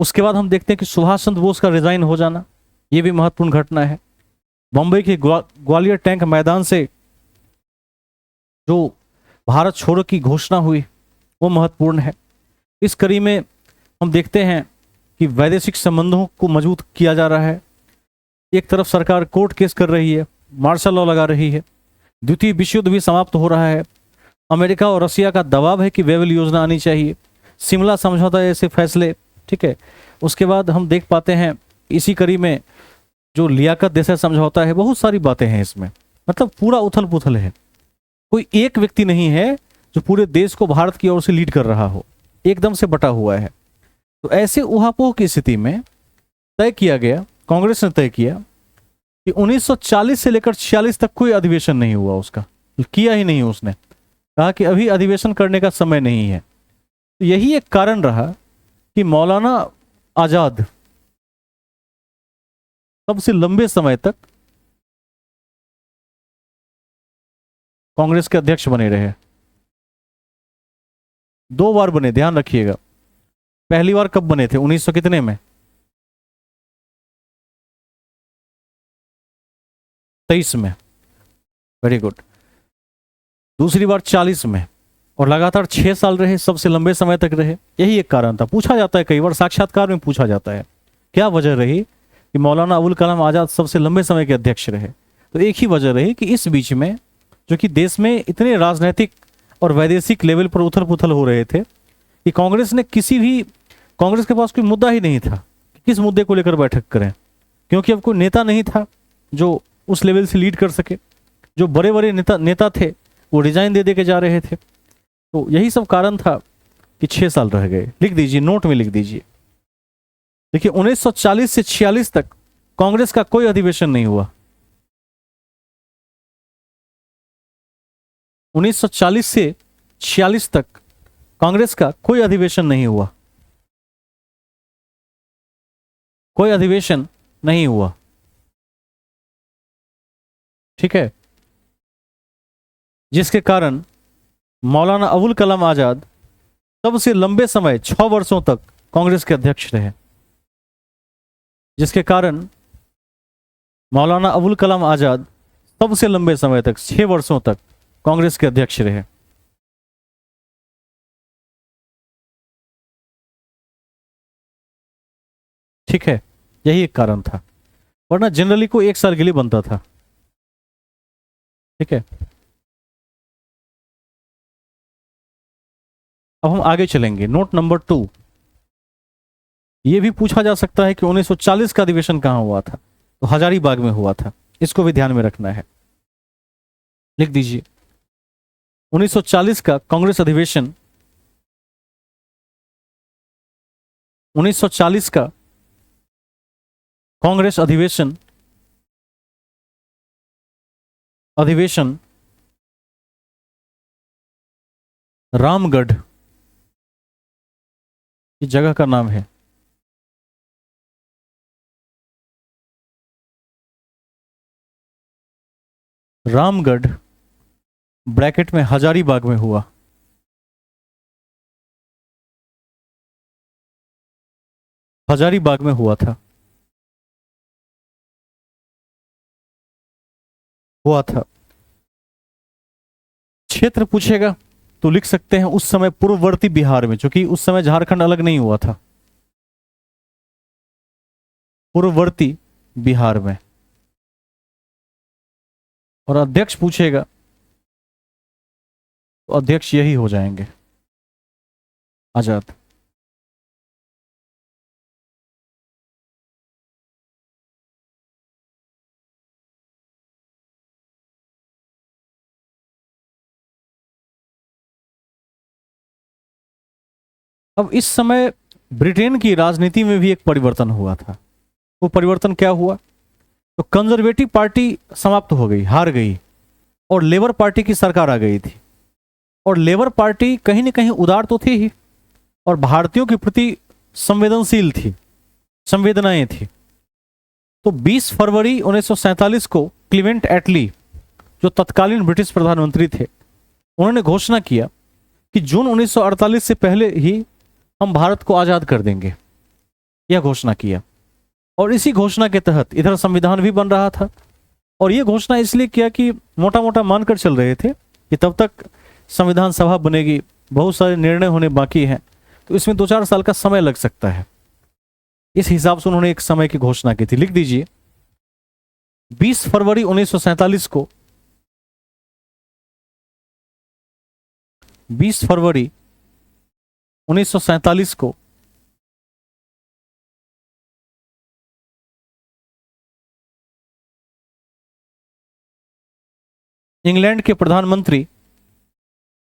उसके बाद हम देखते हैं कि सुभाष चंद्र बोस का रिजाइन हो जाना, यह भी महत्वपूर्ण घटना है। बंबई के ग्वालियर टैंक मैदान से जो भारत छोड़ो की घोषणा हुई, वो महत्वपूर्ण है। इस कड़ी में हम देखते हैं कि वैदेशिक संबंधों को मजबूत किया जा रहा है। एक तरफ सरकार कोर्ट केस कर रही है, मार्शल लॉ लगा रही है, द्वितीय विश्व युद्ध भी समाप्त हो रहा है, अमेरिका और रसिया का दबाव है कि वेवल योजना आनी चाहिए, शिमला समझौता ऐसे फैसले, ठीक है। उसके बाद हम देख पाते हैं इसी कड़ी में जो लियाकत देसाई समझौता है, बहुत सारी बातें हैं इसमें। मतलब पूरा उथल पुथल है। कोई एक व्यक्ति नहीं है जो पूरे देश को भारत की ओर से लीड कर रहा हो, एकदम से बटा हुआ है। तो ऐसे उहापोह की स्थिति में तय किया गया, कांग्रेस ने तय किया कि 1940 से लेकर 46 तक कोई अधिवेशन नहीं हुआ उसका, किया ही नहीं उसने, कहा कि अभी अधिवेशन करने का समय नहीं है। तो यही एक कारण रहा कि मौलाना आजाद सबसे लंबे समय तक कांग्रेस के अध्यक्ष बने रहे। 2 बार बने, ध्यान रखिएगा। पहली बार कब बने थे? 1900 कितने में? 23 में। Very good. दूसरी बार 40 में, और लगातार 6 साल रहे, सबसे लंबे समय तक रहे। यही एक कारण था। पूछा जाता है कई बार, साक्षात्कार में पूछा जाता है क्या वजह रही कि मौलाना अबुल कलाम आजाद सबसे लंबे समय के अध्यक्ष रहे। तो एक ही वजह रही कि इस बीच में जो कि देश में इतने राजनीतिक और वैदेशिक लेवल पर उथल पुथल हो रहे थे कि कांग्रेस के पास कोई मुद्दा ही नहीं था कि किस मुद्दे को लेकर बैठक करें, क्योंकि अब कोई नेता नहीं था जो उस लेवल से लीड कर सके। जो बड़े बड़े नेता थे वो रिजाइन दे के जा रहे थे। तो यही सब कारण था कि 6 साल रह गए। लिख दीजिए, नोट में लिख दीजिए। देखिए, 1940 से 46 तक कांग्रेस का कोई अधिवेशन नहीं हुआ। 1940 से 46 तक कांग्रेस का कोई अधिवेशन नहीं हुआ, कोई अधिवेशन नहीं हुआ। ठीक है, जिसके कारण मौलाना अबुल कलाम आजाद सबसे लंबे समय 6 वर्षों तक कांग्रेस के अध्यक्ष रहे। जिसके कारण मौलाना अबुल कलाम आजाद सबसे लंबे समय तक 6 वर्षों तक कांग्रेस के अध्यक्ष रहे। ठीक है, यही एक कारण था, वरना जनरली को 1 साल के लिए बनता था। ठीक है, अब हम आगे चलेंगे। नोट नंबर 2, यह भी पूछा जा सकता है कि 1940 का अधिवेशन कहां हुआ था? तो हजारीबाग में हुआ था। इसको भी ध्यान में रखना है। लिख दीजिए, 1940 का कांग्रेस अधिवेशन, 1940 का कांग्रेस अधिवेशन रामगढ़ की जगह का नाम है। रामगढ़ ब्रैकेट में हजारीबाग में हुआ। हजारीबाग में हुआ था, हुआ था। क्षेत्र पूछेगा तो लिख सकते हैं उस समय पूर्ववर्ती बिहार में, क्योंकि उस समय झारखंड अलग नहीं हुआ था। पूर्ववर्ती बिहार में। और अध्यक्ष पूछेगा तो अध्यक्ष यही हो जाएंगे, आजाद। अब इस समय ब्रिटेन की राजनीति में भी एक परिवर्तन हुआ था। वो परिवर्तन क्या हुआ? तो कंजर्वेटिव पार्टी समाप्त हो गई, हार गई, और लेबर पार्टी की सरकार आ गई थी। और लेबर पार्टी कहीं ना कहीं उदार तो थी ही, और भारतीयों के प्रति संवेदनशील थी, संवेदनाएं थी। तो 20 फरवरी 1947 को क्लीमेंट एटली, जो तत्कालीन ब्रिटिश प्रधानमंत्री थे, उन्होंने घोषणा किया कि जून 1948 से पहले ही हम भारत को आजाद कर देंगे। यह घोषणा किया, और इसी घोषणा के तहत इधर संविधान भी बन रहा था। और यह घोषणा इसलिए किया कि मोटा मोटा मानकर चल रहे थे कि तब तक संविधान सभा बनेगी, बहुत सारे निर्णय होने बाकी हैं, तो इसमें 2-4 साल का समय लग सकता है। इस हिसाब से उन्होंने एक समय की घोषणा की थी। लिख दीजिए, 20 फरवरी 1947 को, 20 फरवरी 1947 को इंग्लैंड के प्रधानमंत्री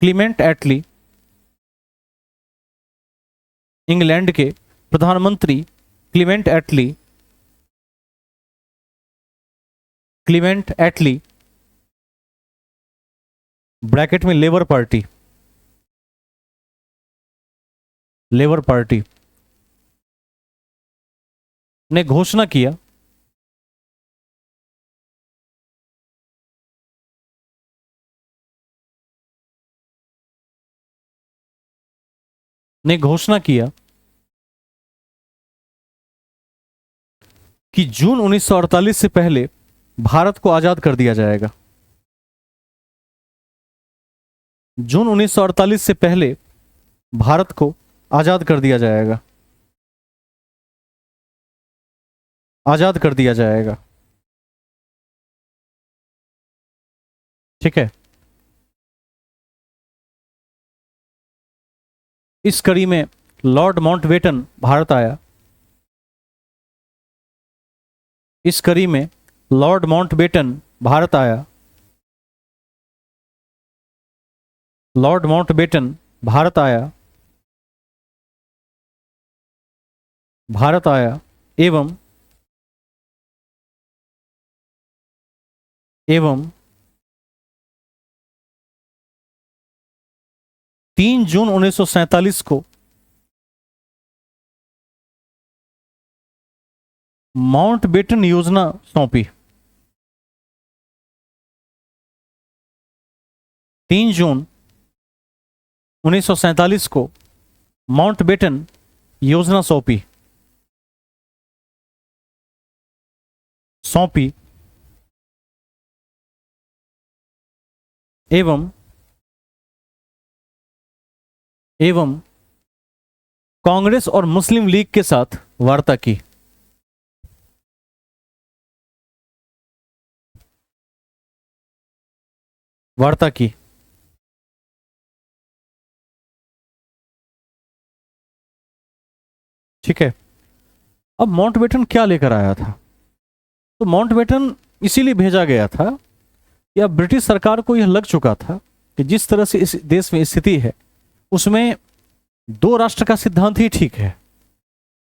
क्लीमेंट एटली, इंग्लैंड के प्रधानमंत्री क्लीमेंट एटली ब्रैकेट में लेबर पार्टी ने घोषणा किया कि जून 1948 से पहले भारत को आजाद कर दिया जाएगा। जून 1948 से पहले भारत को आजाद कर दिया जाएगा। आजाद कर दिया जाएगा। ठीक है। इस कड़ी में लॉर्ड माउंटबेटन भारत आया। इस कड़ी में लॉर्ड माउंटबेटन भारत आया। लॉर्ड माउंटबेटन भारत आया। भारत आया एवं 3 जून 1947 को माउंटबेटन योजना सौंपी। 3 जून 1947 को माउंटबेटन योजना सौंपी एवं कांग्रेस और मुस्लिम लीग के साथ वार्ता की। ठीक है। अब माउंटबेटन क्या लेकर आया था? तो माउंटबेटन इसीलिए भेजा गया था कि अब ब्रिटिश सरकार को यह लग चुका था कि जिस तरह से इस देश में स्थिति है उसमें 2 राष्ट्र का सिद्धांत ही ठीक है,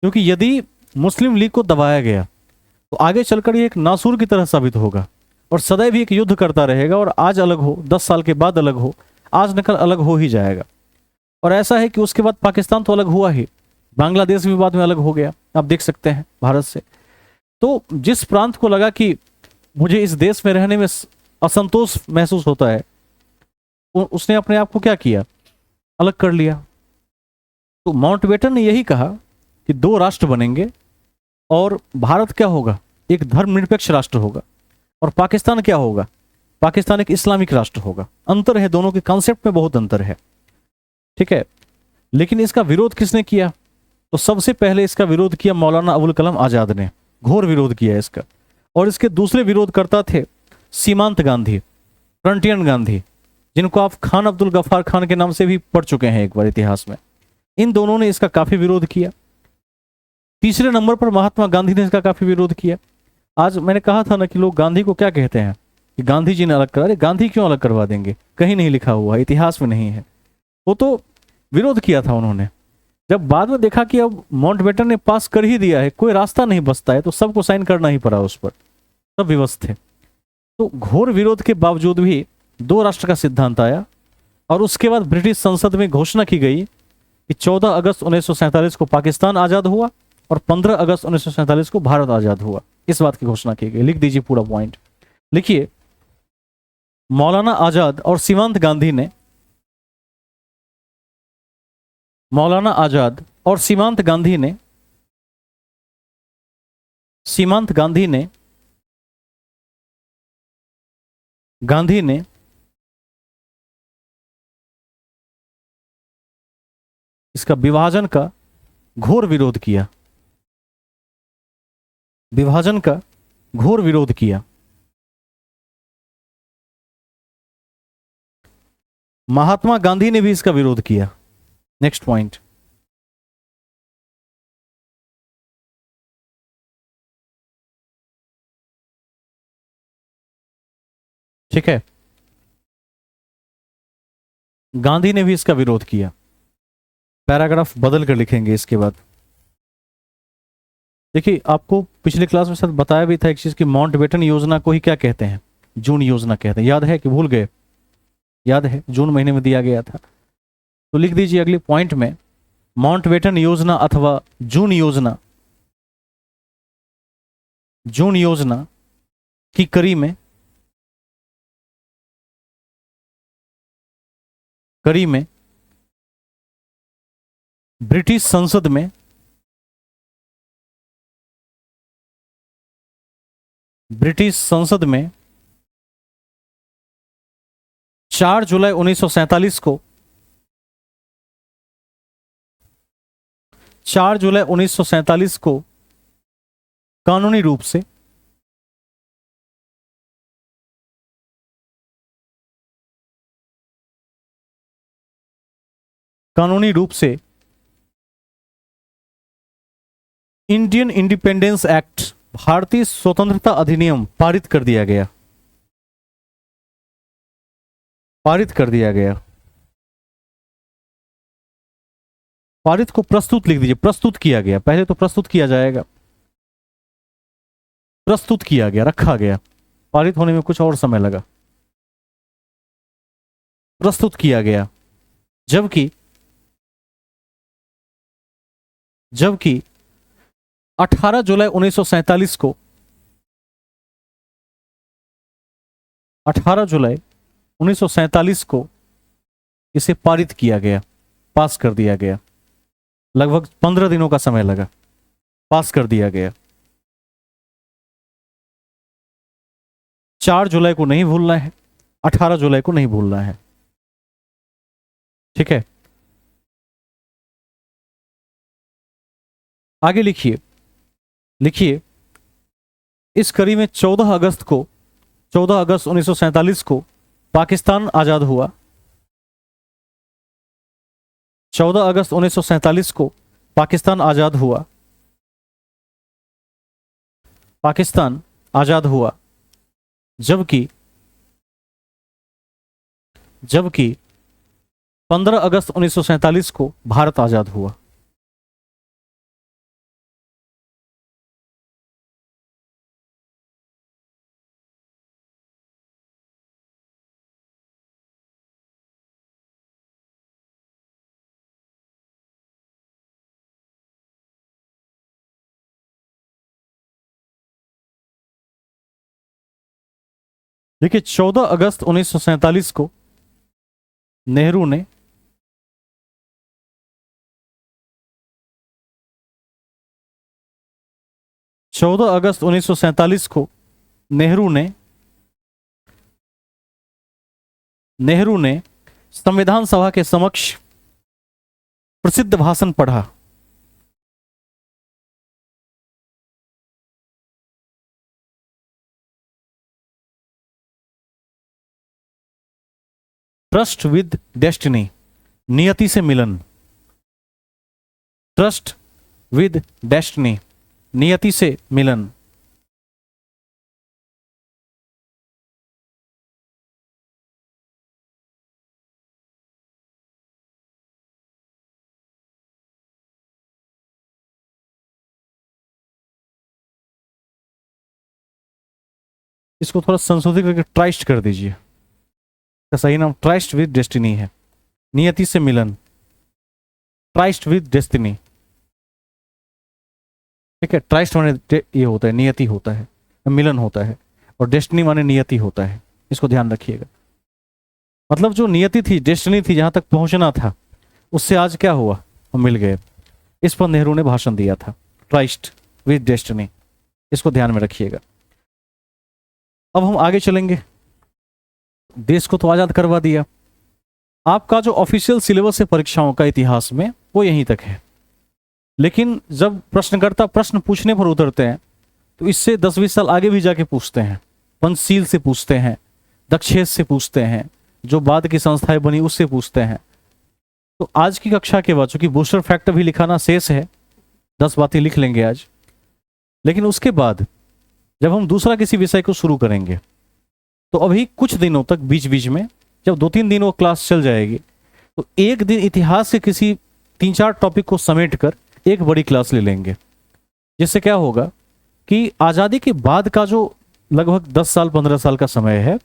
क्योंकि यदि मुस्लिम लीग को दबाया गया तो आगे चलकर ये एक नासूर की तरह साबित होगा और सदैव ही एक युद्ध करता रहेगा, और आज अलग हो 10 साल के बाद अलग हो, आज न कल अलग हो ही जाएगा। और ऐसा है कि उसके बाद पाकिस्तान तो अलग हुआ ही, बांग्लादेश भी बाद में अलग हो गया, आप देख सकते हैं भारत से। तो जिस प्रांत को लगा कि मुझे इस देश में रहने में असंतोष महसूस होता है, उसने अपने आप को क्या किया, अलग कर लिया। तो माउंटबेटन ने यही कहा कि 2 राष्ट्र बनेंगे और भारत क्या होगा, एक धर्मनिरपेक्ष राष्ट्र होगा, और पाकिस्तान क्या होगा, पाकिस्तान एक इस्लामिक राष्ट्र होगा। अंतर है, दोनों के कॉन्सेप्ट में बहुत अंतर है। ठीक है। लेकिन इसका विरोध किसने किया? तो सबसे पहले इसका विरोध किया मौलाना अबुल कलाम आजाद ने, घोर विरोध किया इसका। और इसके दूसरे विरोधकर्ता थे सीमांत गांधी, फ्रंटियर गांधी, जिनको आप खान अब्दुल गफ्फार खान के नाम से भी पढ़ चुके हैं एक बार इतिहास में। इन दोनों ने इसका काफी विरोध किया। तीसरे नंबर पर महात्मा गांधी ने इसका काफी विरोध किया। आज मैंने कहा था ना कि लोग गांधी को क्या कहते हैं कि गांधी जी ने अलग करा। अरे गांधी क्यों अलग करवा देंगे, कहीं नहीं लिखा हुआ, इतिहास में नहीं है। वो तो विरोध किया था उन्होंने। जब बाद में देखा कि अब माउंटबेटन ने पास कर ही दिया है, कोई रास्ता नहीं बचता है, तो सबको साइन करना ही पड़ा उस पर, सब विवश थे। तो घोर विरोध के बावजूद भी 2 राष्ट्र का सिद्धांत आया, और उसके बाद ब्रिटिश संसद में घोषणा की गई कि 14 अगस्त 1947 को पाकिस्तान आजाद हुआ और 15 अगस्त 1947 को भारत आजाद हुआ। इस बात की घोषणा की गई। लिख दीजिए पूरा पॉइंट, लिखिए। मौलाना आजाद और सीमांत गांधी ने इसका विभाजन का घोर विरोध किया। महात्मा गांधी ने भी इसका विरोध किया। नेक्स्ट पॉइंट, ठीक है। गांधी ने भी इसका विरोध किया। पैराग्राफ बदल कर लिखेंगे इसके बाद। देखिए, आपको पिछले क्लास में शायद बताया भी था एक चीज कि माउंटबेटन योजना को ही क्या कहते हैं, जून योजना कहते हैं। याद है कि भूल गए? याद है, जून महीने में दिया गया था। तो लिख दीजिए अगले पॉइंट में, माउंटबेटन योजना अथवा जून योजना, जून योजना की कड़ी में ब्रिटिश संसद में ब्रिटिश संसद में 4 जुलाई 1947 को 4 जुलाई 1947 को कानूनी रूप से इंडियन इंडिपेंडेंस एक्ट, भारतीय स्वतंत्रता अधिनियम पारित कर दिया गया। पारित कर दिया गया। पारित को प्रस्तुत लिख दीजिए, प्रस्तुत किया गया। पहले तो प्रस्तुत किया जाएगा, प्रस्तुत किया गया, रखा गया। पारित होने में कुछ और समय लगा। प्रस्तुत किया गया। जबकि 18 जुलाई 1947 को 18 जुलाई 1947 को इसे पारित किया गया, पास कर दिया गया। लगभग 15 दिनों का समय लगा, पास कर दिया गया। 4 जुलाई को नहीं भूलना है, 18 जुलाई को नहीं भूलना है। ठीक है, आगे लिखिए। लिखिए, इस कड़ी में 14 अगस्त 1947 को पाकिस्तान आजाद हुआ। 14 अगस्त 1947 को पाकिस्तान आजाद हुआ। पाकिस्तान आजाद हुआ। जबकि 15 अगस्त 1947 को भारत आजाद हुआ। देखिए, 14 अगस्त 1947 को नेहरू ने 14 अगस्त 1947 को नेहरू ने संविधान सभा के समक्ष प्रसिद्ध भाषण पढ़ा। ट्रस्ट विद डेस्टिनी, नियति से मिलन। ट्रस्ट विद डेस्टिनी, नियति से मिलन। इसको थोड़ा संशोधित करके ट्राइस्ट कर दीजिए। का सही नाम ट्राइस्ट विद डेस्टिनी है, नियति से मिलन। Tryst with destiny. ठीक है, ट्राइस्ट माने ये होता है, नियति होता है, मिलन होता है, और डेस्टिनी माने नियति होता है। इसको ध्यान रखिएगा। मतलब जो नियति थी, डेस्टिनी थी, जहां तक पहुंचना था, उससे आज क्या हुआ, हम मिल गए। इस पर नेहरू ने भाषण दिया था, ट्राइस्ट विद डेस्टिनी। इसको ध्यान में रखिएगा। अब हम आगे चलेंगे। देश को तो आजाद करवा दिया। आपका जो ऑफिशियल सिलेबस है परीक्षाओं का इतिहास में, वो यहीं तक है। लेकिन जब प्रश्नकर्ता प्रश्न पूछने पर उतरते हैं तो इससे 10-20 साल आगे भी जाके पूछते हैं। पंचशील से पूछते हैं, दक्षेश से पूछते हैं, जो बाद की संस्थाएं बनी उससे पूछते हैं। तो आज की कक्षा के बाद, चूंकि बूस्टर फैक्टर भी लिखाना शेष है, 10 बातें लिख लेंगे आज। लेकिन उसके बाद जब हम दूसरा किसी विषय को शुरू करेंगे, तो अभी कुछ दिनों तक बीच बीच में, जब 2-3 दिन वो क्लास चल जाएगी, तो एक दिन इतिहास के किसी 3-4 टॉपिक को समेट कर एक बड़ी क्लास ले लेंगे। जिससे क्या होगा कि आज़ादी के बाद का जो लगभग 10 साल 15 साल का समय है,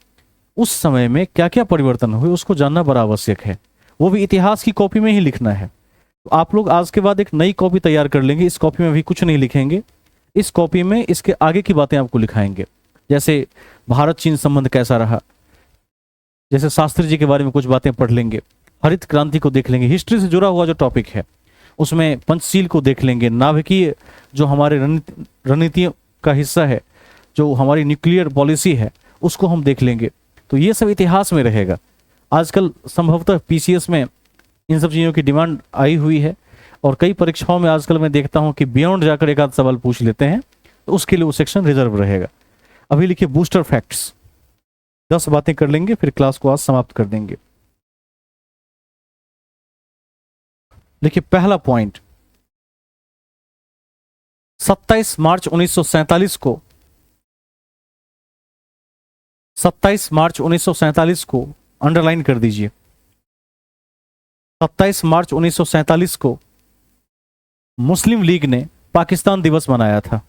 उस समय में क्या क्या परिवर्तन हुए उसको जानना बड़ा आवश्यक है। वो भी इतिहास की कॉपी में ही लिखना है। तो आप लोग आज के बाद एक नई कॉपी तैयार कर लेंगे। इस कॉपी में भी कुछ नहीं लिखेंगे, इस कॉपी में इसके आगे की बातें आपको लिखाएंगे। जैसे भारत चीन संबंध कैसा रहा, जैसे शास्त्री जी के बारे में कुछ बातें पढ़ लेंगे, हरित क्रांति को देख लेंगे, हिस्ट्री से जुड़ा हुआ जो टॉपिक है उसमें पंचशील को देख लेंगे, नाभिकीय जो हमारे रणनीतियों का हिस्सा है, जो हमारी न्यूक्लियर पॉलिसी है उसको हम देख लेंगे। तो ये सब इतिहास में रहेगा। आजकल संभवतः पीसीएस में इन सब चीज़ों की डिमांड आई हुई है और कई परीक्षाओं में आजकल मैं देखता हूं कि बियॉन्ड जाकर एक आध सवाल पूछ लेते हैं, तो उसके लिए वो सेक्शन रिजर्व रहेगा। अभी लिखिए बूस्टर फैक्ट्स, 10 बातें कर लेंगे, फिर क्लास को आज समाप्त कर देंगे। देखिए पहला पॉइंट, 27 मार्च 1947 को 27 मार्च 1947 को अंडरलाइन कर दीजिए। 27 मार्च 1947 को मुस्लिम लीग ने पाकिस्तान दिवस मनाया था।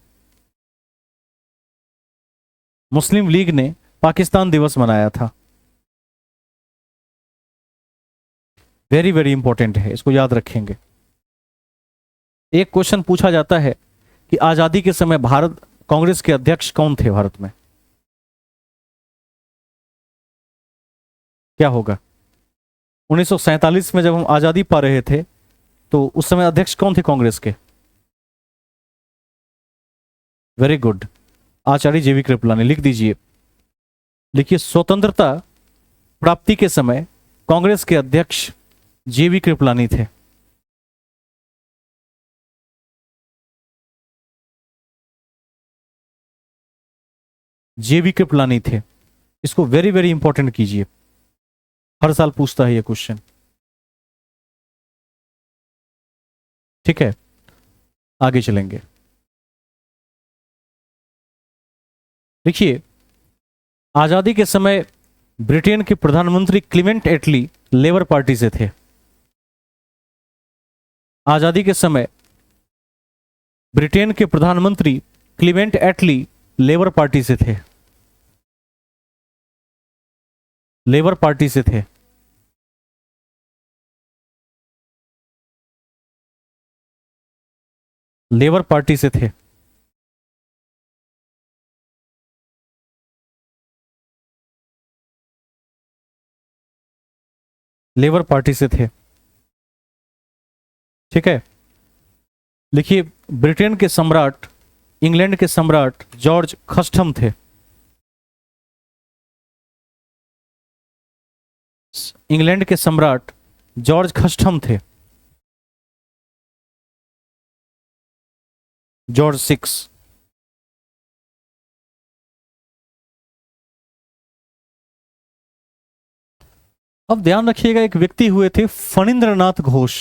मुस्लिम लीग ने पाकिस्तान दिवस मनाया था। वेरी वेरी इंपॉर्टेंट है, इसको याद रखेंगे। एक क्वेश्चन पूछा जाता है कि आजादी के समय भारत कांग्रेस के अध्यक्ष कौन थे भारत में, क्या होगा? 1947 में जब हम आजादी पा रहे थे तो उस समय अध्यक्ष कौन थे कांग्रेस के? वेरी गुड, आचार्य जेवी कृपलानी। लिख दीजिए, लिखिए स्वतंत्रता प्राप्ति के समय कांग्रेस के अध्यक्ष जेवी कृपलानी थे। जेवी कृपलानी थे। इसको वेरी वेरी इंपॉर्टेंट कीजिए, हर साल पूछता है ये क्वेश्चन। ठीक है, आगे चलेंगे। देखिए, आजादी के समय ब्रिटेन के प्रधानमंत्री क्लीमेंट एटली लेबर पार्टी से थे। आजादी के समय ब्रिटेन के प्रधानमंत्री क्लीमेंट एटली लेबर पार्टी से थे। लेबर पार्टी से थे। लेबर पार्टी से थे। लेबर पार्टी से थे। ठीक है, लिखिए ब्रिटेन के सम्राट, इंग्लैंड के सम्राट जॉर्ज खस्टम थे। इंग्लैंड के सम्राट जॉर्ज खस्टम थे। जॉर्ज 6। अब ध्यान रखिएगा, एक व्यक्ति हुए थे फणींद्रनाथ घोष।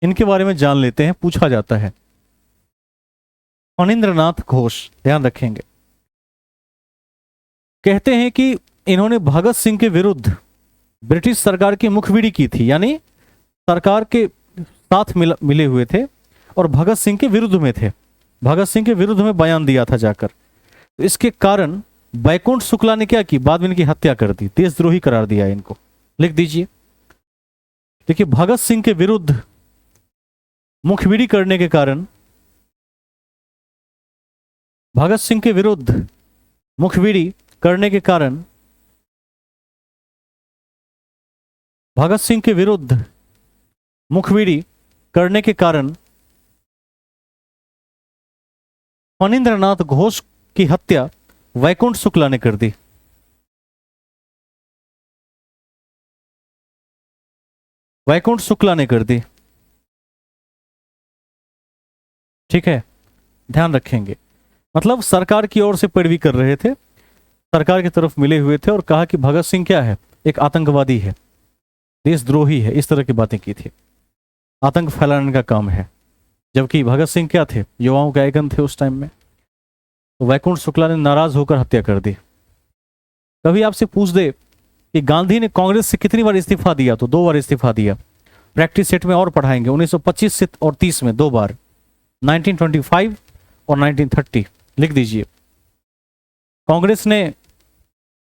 इनके बारे में जान लेते हैं, पूछा जाता है। फणींद्रनाथ घोष, ध्यान रखेंगे। कहते हैं कि इन्होंने भगत सिंह के विरुद्ध ब्रिटिश सरकार की मुखबिरी की थी, यानी सरकार के साथ मिले हुए थे और भगत सिंह के विरुद्ध में थे। भगत सिंह के विरुद्ध में बयान दिया था जाकर। तो इसके कारण बैकुंठ शुक्ला ने क्या की, बाद में इनकी हत्या कर दी, देशद्रोही करार दिया इनको। लिख दीजिए, देखिए भगत सिंह के विरुद्ध मुखबिरी करने के कारण, भगत सिंह के विरुद्ध मुखबिरी करने के कारण, भगत सिंह के विरुद्ध मुखबिरी करने के कारण फणींद्रनाथ घोष की हत्या बैकुंठ शुक्ला ने कर दी। बैकुंठ शुक्ला ने कर दी। ठीक है, ध्यान रखेंगे। मतलब सरकार की ओर से पैरवी कर रहे थे, सरकार की तरफ मिले हुए थे और कहा कि भगत सिंह क्या है, एक आतंकवादी है, देशद्रोही है, इस तरह की बातें की थी। आतंक फैलाने का काम है। जबकि भगत सिंह क्या थे, युवाओं के आइकन थे उस टाइम में। तो बैकुंठ शुक्ला ने नाराज होकर हत्या कर दी। कभी आपसे पूछ दे कि गांधी ने कांग्रेस से कितनी बार इस्तीफा दिया, तो 2 बार इस्तीफा दिया। प्रैक्टिस सेट में और पढ़ाएंगे 1925 से और 30 में 2 बार, 1925 और 1930 लिख दीजिए। कांग्रेस ने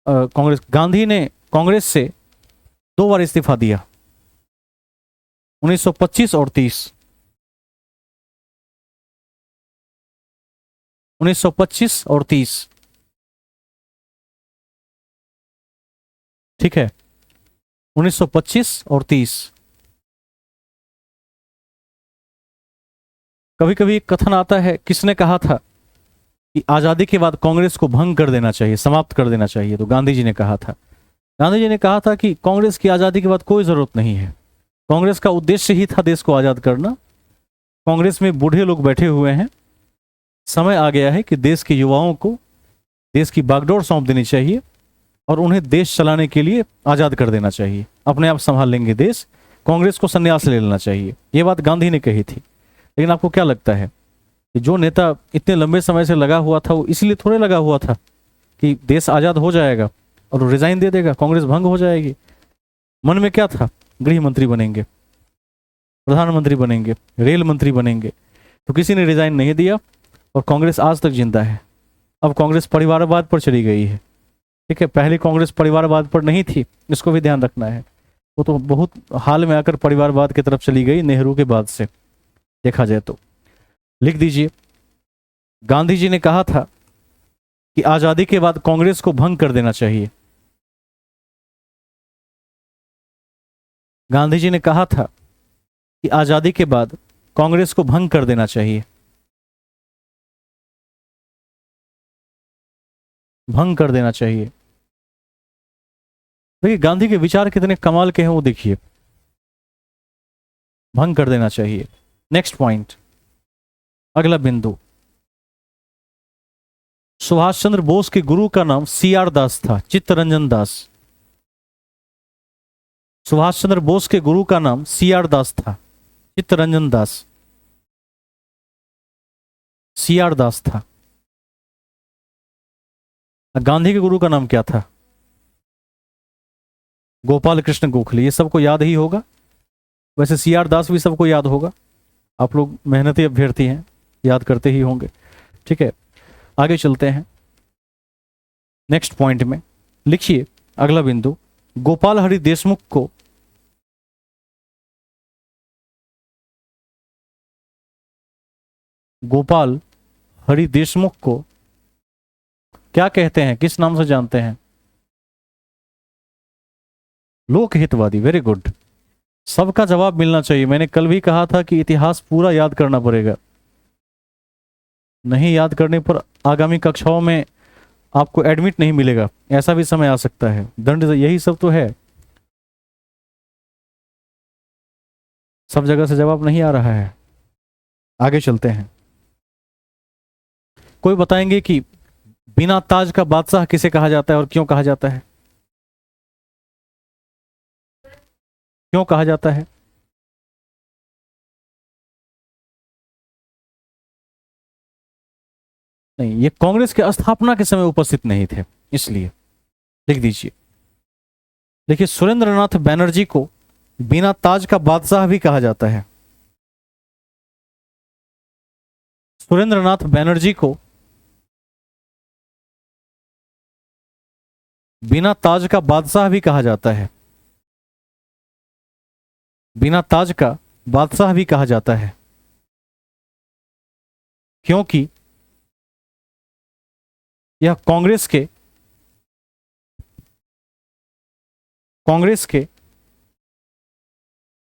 गांधी ने कांग्रेस से 2 बार इस्तीफा दिया, 1925 और 30, 1925 और 30, ठीक है, 1925 और 30। कभी कभी एक कथन आता है, किसने कहा था कि आजादी के बाद कांग्रेस को भंग कर देना चाहिए, समाप्त कर देना चाहिए? तो गांधी जी ने कहा था। गांधी जी ने कहा था कि कांग्रेस की आजादी के बाद कोई जरूरत नहीं है, कांग्रेस का उद्देश्य ही था देश को आजाद करना। कांग्रेस में बूढ़े लोग बैठे हुए हैं, समय आ गया है कि देश के युवाओं को देश की बागडोर सौंप देनी चाहिए और उन्हें देश चलाने के लिए आजाद कर देना चाहिए, अपने आप संभाल लेंगे देश, कांग्रेस को संन्यास ले लेना चाहिए। ये बात गांधी ने कही थी। लेकिन आपको क्या लगता है कि जो नेता इतने लंबे समय से लगा हुआ था वो इसलिए थोड़े लगा हुआ था कि देश आजाद हो जाएगा और रिजाइन दे देगा, कांग्रेस भंग हो जाएगी? मन में क्या था? गृह मंत्री बनेंगे, प्रधानमंत्री बनेंगे, रेल मंत्री बनेंगे। तो किसी ने रिजाइन नहीं दिया और कांग्रेस आज तक जिंदा है। अब कांग्रेस परिवारवाद पर चली गई है, ठीक है। पहले कांग्रेस परिवारवाद पर नहीं थी, इसको भी ध्यान रखना है। वो तो बहुत हाल में आकर परिवारवाद की तरफ चली गई, नेहरू के बाद से देखा जाए तो। लिख दीजिए, गांधी जी ने कहा था कि आजादी के बाद कांग्रेस को भंग कर देना चाहिए। गांधी जी ने कहा था कि आजादी के बाद कांग्रेस को भंग कर देना चाहिए, भंग कर देना चाहिए। देखिए गांधी के विचार कितने कमाल के हैं वो देखिए, भंग कर देना चाहिए। नेक्स्ट पॉइंट, अगला बिंदु, सुभाष चंद्र बोस के गुरु का नाम CR दास था, चित्तरंजन दास। सुभाष चंद्र बोस के गुरु का नाम CR दास था, चित्तरंजन दास, CR दास था। गांधी के गुरु का नाम क्या था? गोपाल कृष्ण गोखले। ये सबको याद ही होगा, वैसे CR दास भी सबको याद होगा, आप लोग मेहनती अभ्यर्थी हैं, याद करते ही होंगे, ठीक है। आगे चलते हैं नेक्स्ट पॉइंट में। लिखिए अगला बिंदु, गोपाल हरि देशमुख को गोपाल हरि देशमुख को क्या कहते हैं, किस नाम से जानते हैं? लोकहितवादी। वेरी गुड, सबका जवाब मिलना चाहिए। मैंने कल भी कहा था कि इतिहास पूरा याद करना पड़ेगा, नहीं याद करने पर आगामी कक्षाओं में आपको एडमिट नहीं मिलेगा, ऐसा भी समय आ सकता है, दंड यही सब तो है। सब जगह से जवाब नहीं आ रहा है। आगे चलते हैं। कोई बताएंगे कि बिना ताज का बादशाह किसे कहा जाता है और क्यों कहा जाता है? क्यों कहा जाता है? नहीं, ये कांग्रेस के स्थापना के समय उपस्थित नहीं थे, इसलिए। लिख दीजिए। देखिए, सुरेंद्रनाथ बैनर्जी को बिना ताज का बादशाह भी कहा जाता है। सुरेंद्रनाथ बैनर्जी को बिना ताज का बादशाह भी कहा जाता है, बिना ताज का बादशाह भी कहा जाता है, क्योंकि यह कांग्रेस के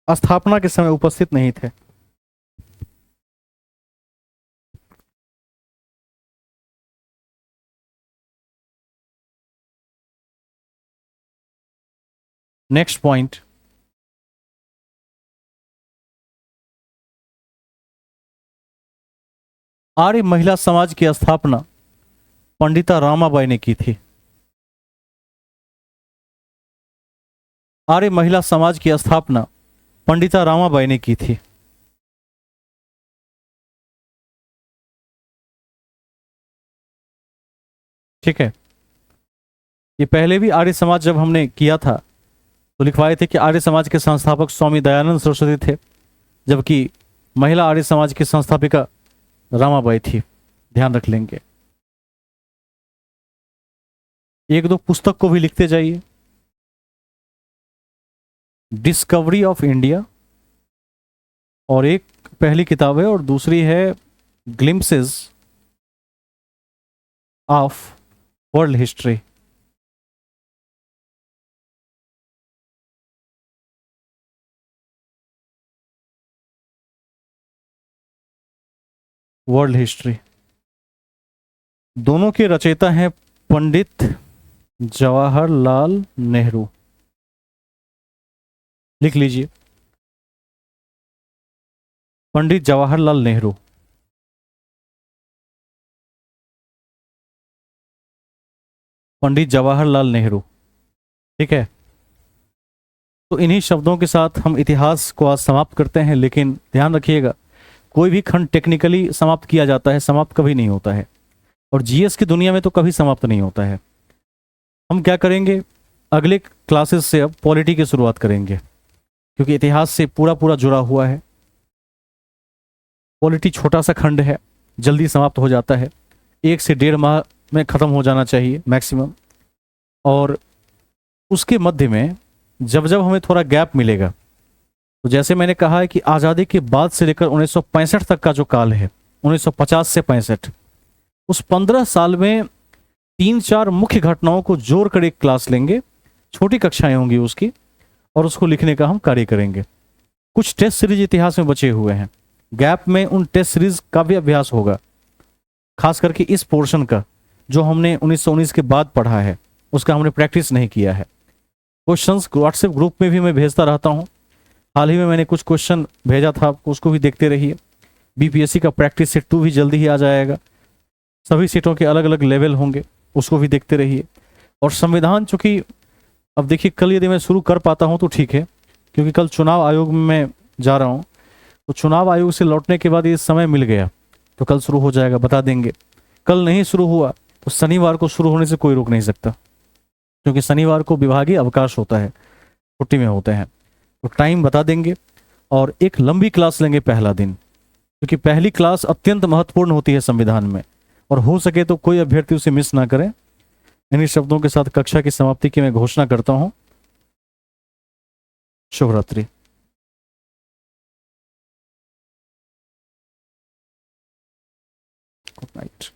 स्थापना के समय उपस्थित नहीं थे। नेक्स्ट पॉइंट, आर्य महिला समाज की स्थापना पंडिता रामाबाई ने की थी। आर्य महिला समाज की स्थापना पंडिता रामाबाई ने की थी। ठीक है, ये पहले भी आर्य समाज जब हमने किया था तो लिखवाए थे कि आर्य समाज के संस्थापक स्वामी दयानंद सरस्वती थे, जबकि महिला आर्य समाज की संस्थापिका रामाबाई थी। ध्यान रख लेंगे। एक दो पुस्तक को भी लिखते जाइए। डिस्कवरी ऑफ इंडिया और एक पहली किताब है, और दूसरी है glimpses of world history. World history, दोनों के रचयिता हैं पंडित जवाहरलाल नेहरू। लिख लीजिए, पंडित जवाहरलाल नेहरू। पंडित जवाहरलाल नेहरू, ठीक है। तो इन्हीं शब्दों के साथ हम इतिहास को आज समाप्त करते हैं, लेकिन ध्यान रखिएगा, कोई भी खंड टेक्निकली समाप्त किया जाता है, समाप्त कभी नहीं होता है, और जीएस की दुनिया में तो कभी समाप्त नहीं होता है। हम क्या करेंगे, अगले क्लासेस से अब पॉलिटी की शुरुआत करेंगे, क्योंकि इतिहास से पूरा पूरा जुड़ा हुआ है। पॉलिटी छोटा सा खंड है, जल्दी समाप्त हो जाता है, 1 से 1.5 माह में ख़त्म हो जाना चाहिए मैक्सिमम। और उसके मध्य में जब जब हमें थोड़ा गैप मिलेगा, तो जैसे मैंने कहा है कि आज़ादी के बाद से लेकर 1965 तक का जो काल है, 1950 से 65, उस 15 साल में 3-4 मुख्य घटनाओं को जोड़कर एक क्लास लेंगे, छोटी कक्षाएं होंगी उसकी, और उसको लिखने का हम कार्य करेंगे। कुछ टेस्ट सीरीज इतिहास में बचे हुए हैं, गैप में उन टेस्ट सीरीज का भी अभ्यास होगा, खास करके इस पोर्शन का जो हमने 1919 के बाद पढ़ा है, उसका हमने प्रैक्टिस नहीं किया है। क्वेश्चंस व्हाट्सएप ग्रुप में भी मैं भेजता रहता हूँ। हाल ही में मैंने कुछ क्वेश्चन भेजा था, उसको भी देखते रहिए। बीपीएससी का प्रैक्टिस सेट 2 भी जल्दी ही आ जाएगा, सभी सीटों के अलग अलग लेवल होंगे, उसको भी देखते रहिए। और संविधान, चूंकि अब देखिए कल यदि मैं शुरू कर पाता हूँ तो ठीक है, क्योंकि कल चुनाव आयोग में मैं जा रहा हूँ, तो चुनाव आयोग से लौटने के बाद ये समय मिल गया तो कल शुरू हो जाएगा, बता देंगे। कल नहीं शुरू हुआ तो शनिवार को शुरू होने से कोई रोक नहीं सकता, क्योंकि शनिवार को विभागीय अवकाश होता है, छुट्टी में होते हैं, तो टाइम बता देंगे। और एक लंबी क्लास लेंगे पहला दिन, क्योंकि पहली क्लास अत्यंत महत्वपूर्ण होती है संविधान में, और हो सके तो कोई अभ्यर्थी उसे मिस ना करें। इन्हीं शब्दों के साथ कक्षा की समाप्ति की मैं घोषणा करता हूं। शुभ रात्रि। Good night.